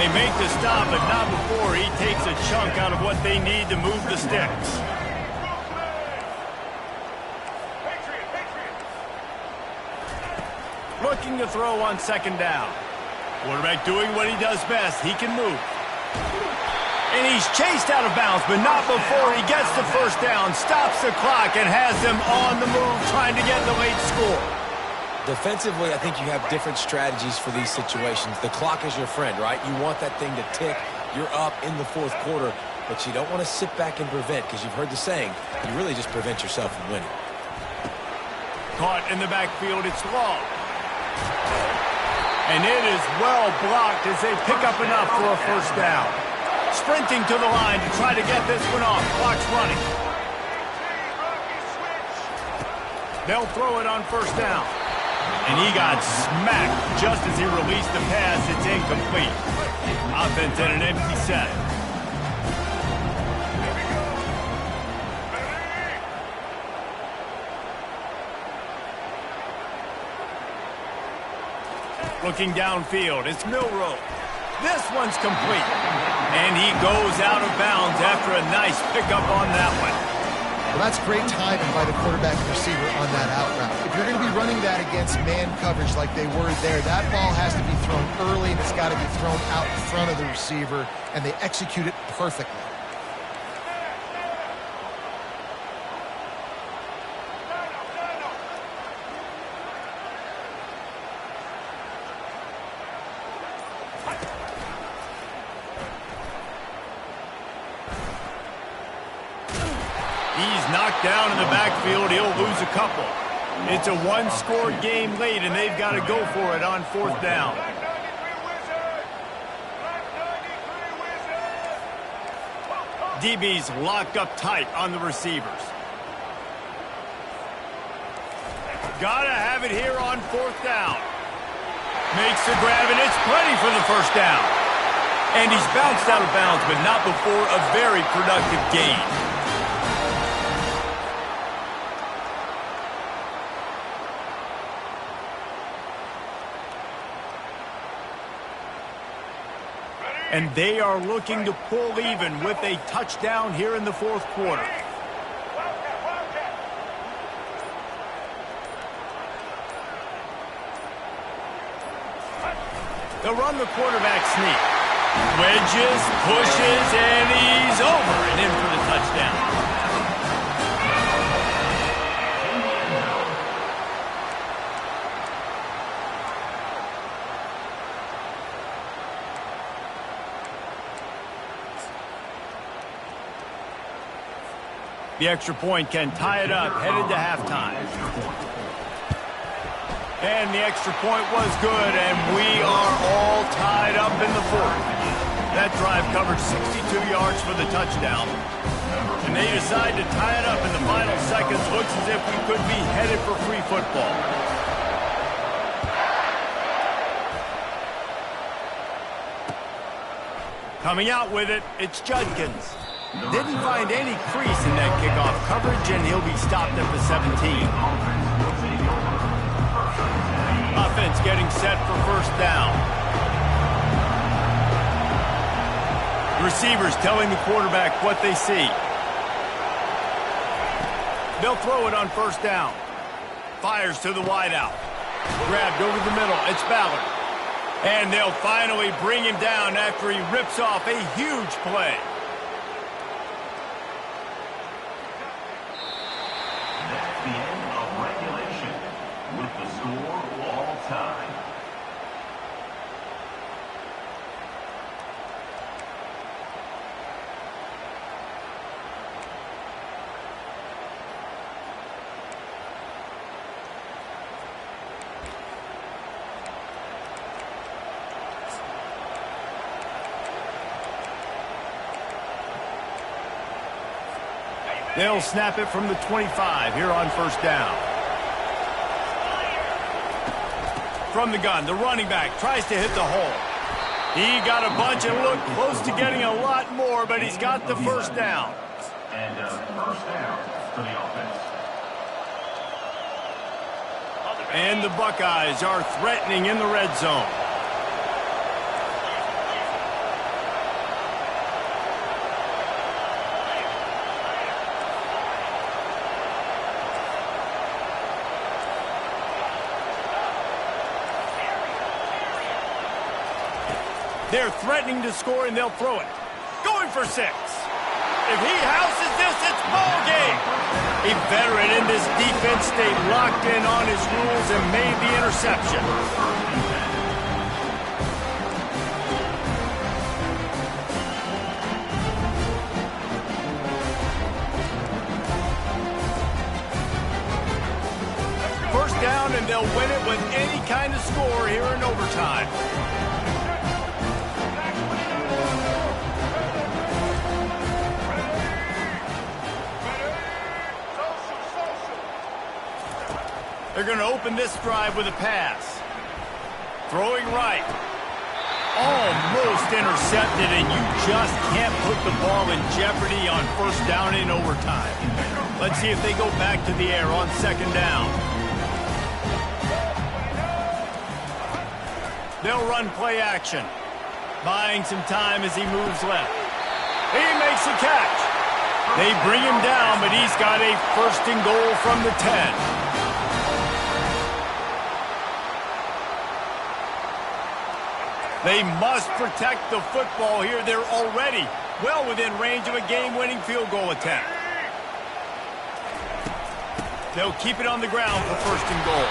They make the stop, but not before he takes a chunk out of what they need to move the sticks. Looking to throw on second down. Quarterback doing what he does best. He can move. And he's chased out of bounds, but not before he gets the first down, stops the clock, and has them on the move trying to get the late score. Defensively, I think you have different strategies for these situations. The clock is your friend, right? You want that thing to tick. You're up in the fourth quarter, but you don't want to sit back and prevent, because you've heard the saying, you really just prevent yourself from winning. Caught in the backfield, it's long. And it is well blocked as they pick up enough for a first down. Sprinting to the line to try to get this one off. Clock's running. They'll throw it on first down. And he got smacked just as he released the pass. It's incomplete. Offense at an empty set. Looking downfield, it's Milroe. This one's complete. And he goes out of bounds after a nice pickup on that one. Well, that's great timing by the quarterback and receiver on that out route. If you're going to be running that against man coverage like they were there, that ball has to be thrown early and it's got to be thrown out in front of the receiver, and they execute it perfectly. He's knocked down in the backfield. He'll lose a couple. It's a one-score game late, and they've got to go for it on fourth down. DB's locked up tight on the receivers. Gotta have it here on fourth down. Makes the grab, and it's plenty for the first down. And he's bounced out of bounds, but not before a very productive gain. And they are looking to pull even with a touchdown here in the fourth quarter. They'll run the quarterback sneak. Wedges, pushes, and he's over and in for the touchdown. The extra point can tie it up, headed to halftime. And the extra point was good, and we are all tied up in the fourth. That drive covered 62 yards for the touchdown. And they decide to tie it up in the final seconds. Looks as if we could be headed for free football. Coming out with it, it's Judkins. Didn't find any crease in that kickoff coverage, and he'll be stopped at the 17. Offense getting set for first down. Receivers telling the quarterback what they see. They'll throw it on first down. Fires to the wideout. Grabbed over the middle. It's Ballard. And they'll finally bring him down after he rips off a huge play. That's the end of regulation with the score all time. They'll snap it from the 25 here on first down. From the gun, the running back tries to hit the hole. He got a bunch and looked close to getting a lot more, but he's got the first down. And first down for the offense. And the Buckeyes are threatening in the red zone. They're threatening to score, and they'll throw it. Going for 6. If he houses this, it's ball game. A veteran in this defense stayed locked in on his rules and made the interception. First down, and they'll win it with any kind of score here in overtime. They're going to open this drive with a pass. Throwing right. Almost intercepted, and you just can't put the ball in jeopardy on first down in overtime. Let's see if they go back to the air on second down. They'll run play action. Buying some time as he moves left. He makes a catch. They bring him down, but he's got a first and goal from the 10. They must protect the football here. They're already well within range of a game-winning field goal attempt. They'll keep it on the ground for first and goal.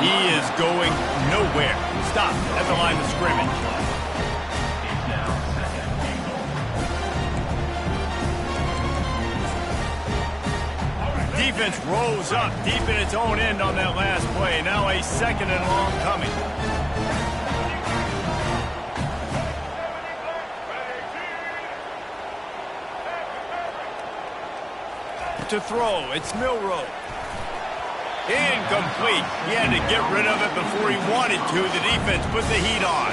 He is going nowhere. Stop at the line of scrimmage. Defense rose up deep in its own end on that last play. Now a second and long coming. To throw, it's Milroe. Incomplete. He had to get rid of it before he wanted to. The defense put the heat on.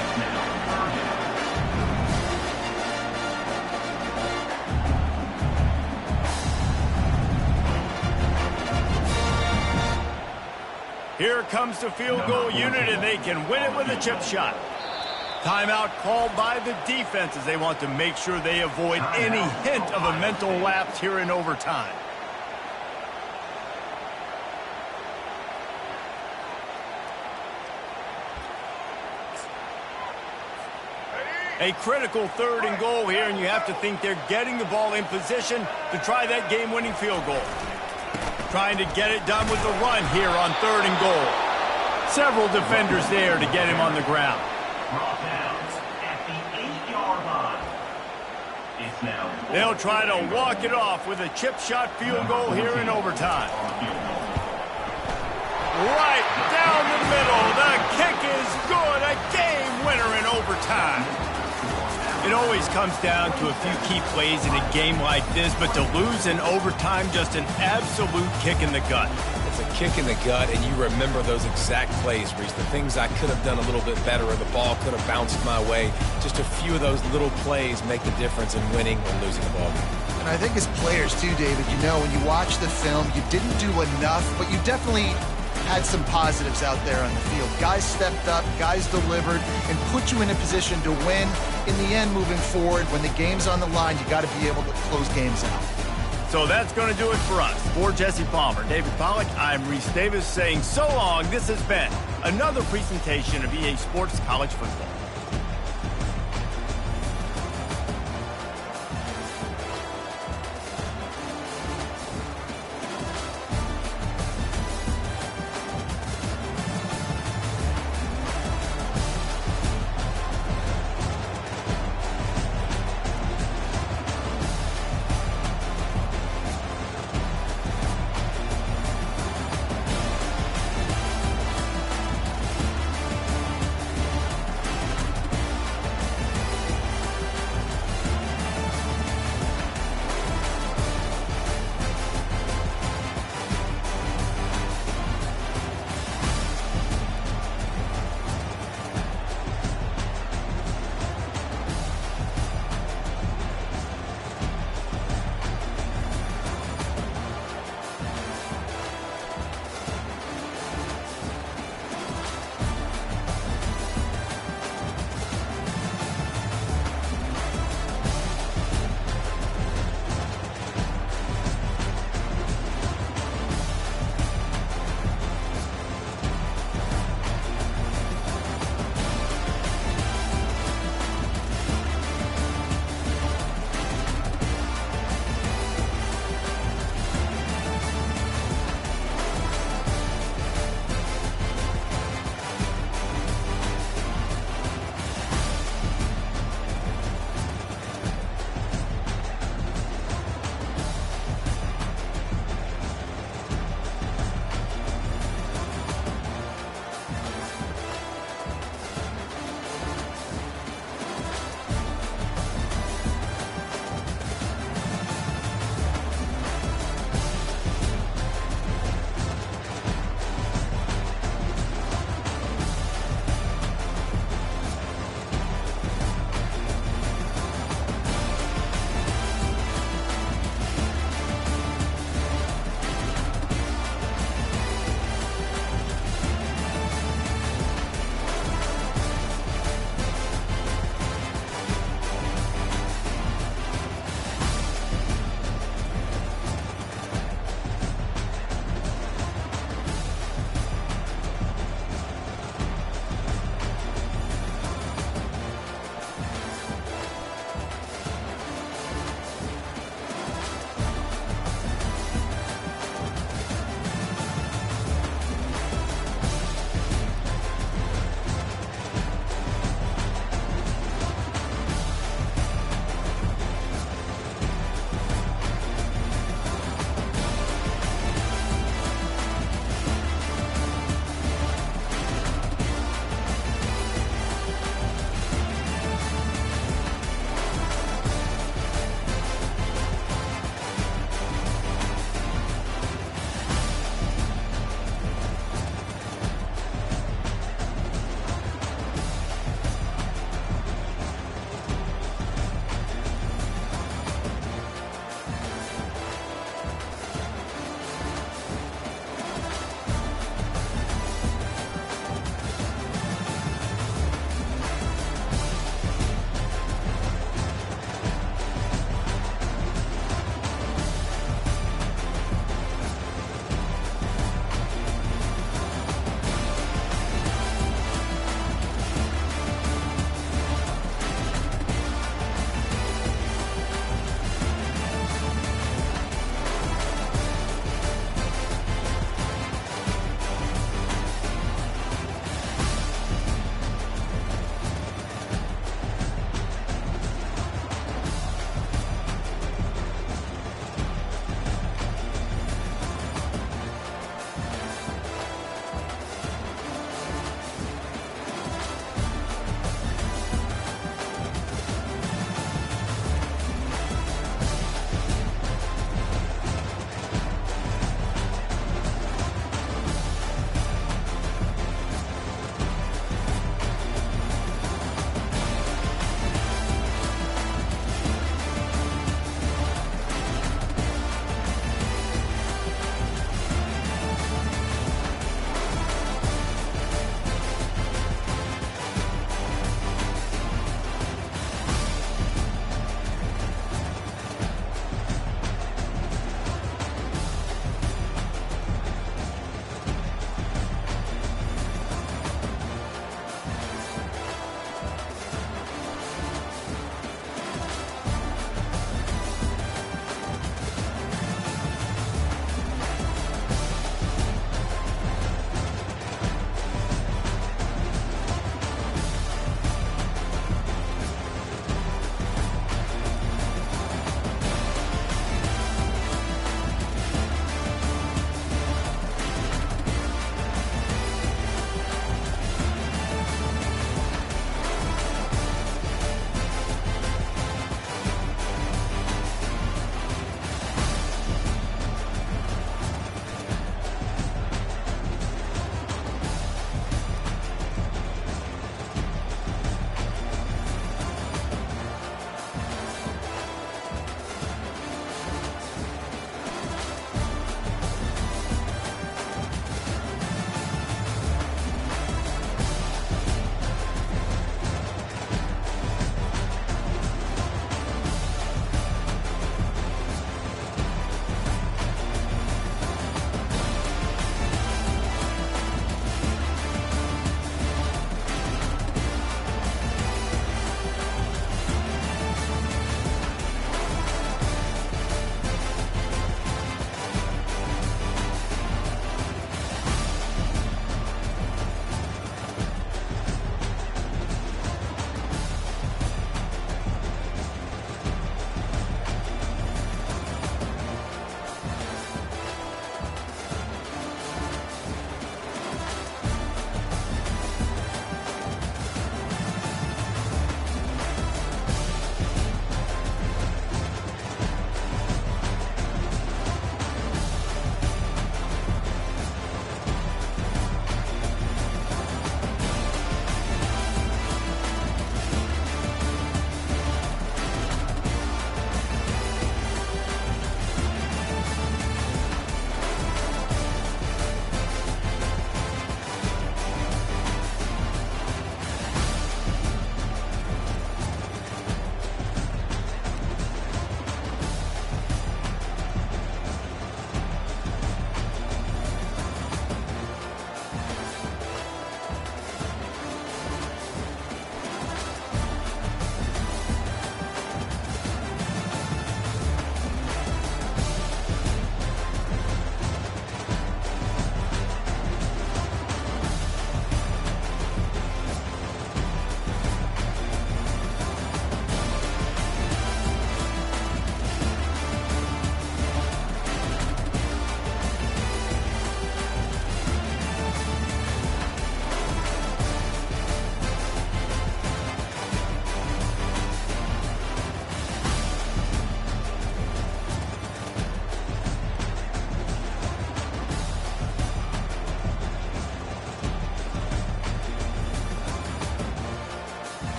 Here comes the field goal unit, and they can win it with a chip shot. Timeout called by the defense as they want to make sure they avoid any hint of a mental lapse here in overtime. A critical third and goal here, and you have to think they're getting the ball in position to try that game-winning field goal. Trying to get it done with the run here on third and goal. Several defenders there to get him on the ground. Brought down at the 8-yard line. It's now. They'll try to walk it off with a chip shot field goal here in overtime. Right down the middle. The kick is good. A game winner in overtime. It always comes down to a few key plays in a game like this, but to lose in overtime, just an absolute kick in the gut. It's a kick in the gut, and you remember those exact plays, Reese. The things I could have done a little bit better, or the ball could have bounced my way. Just a few of those little plays make the difference in winning or losing a ball game. And I think as players too, David, you know, when you watch the film, you didn't do enough, but you definitely had some positives out there on the field. Guys stepped up, guys delivered, and put you in a position to win. In the end, moving forward, when the game's on the line, you got to be able to close games out. So that's going to do it for us. For Jesse Palmer, David Pollack, I'm Reese Davis saying so long. This has been another presentation of EA Sports College Football.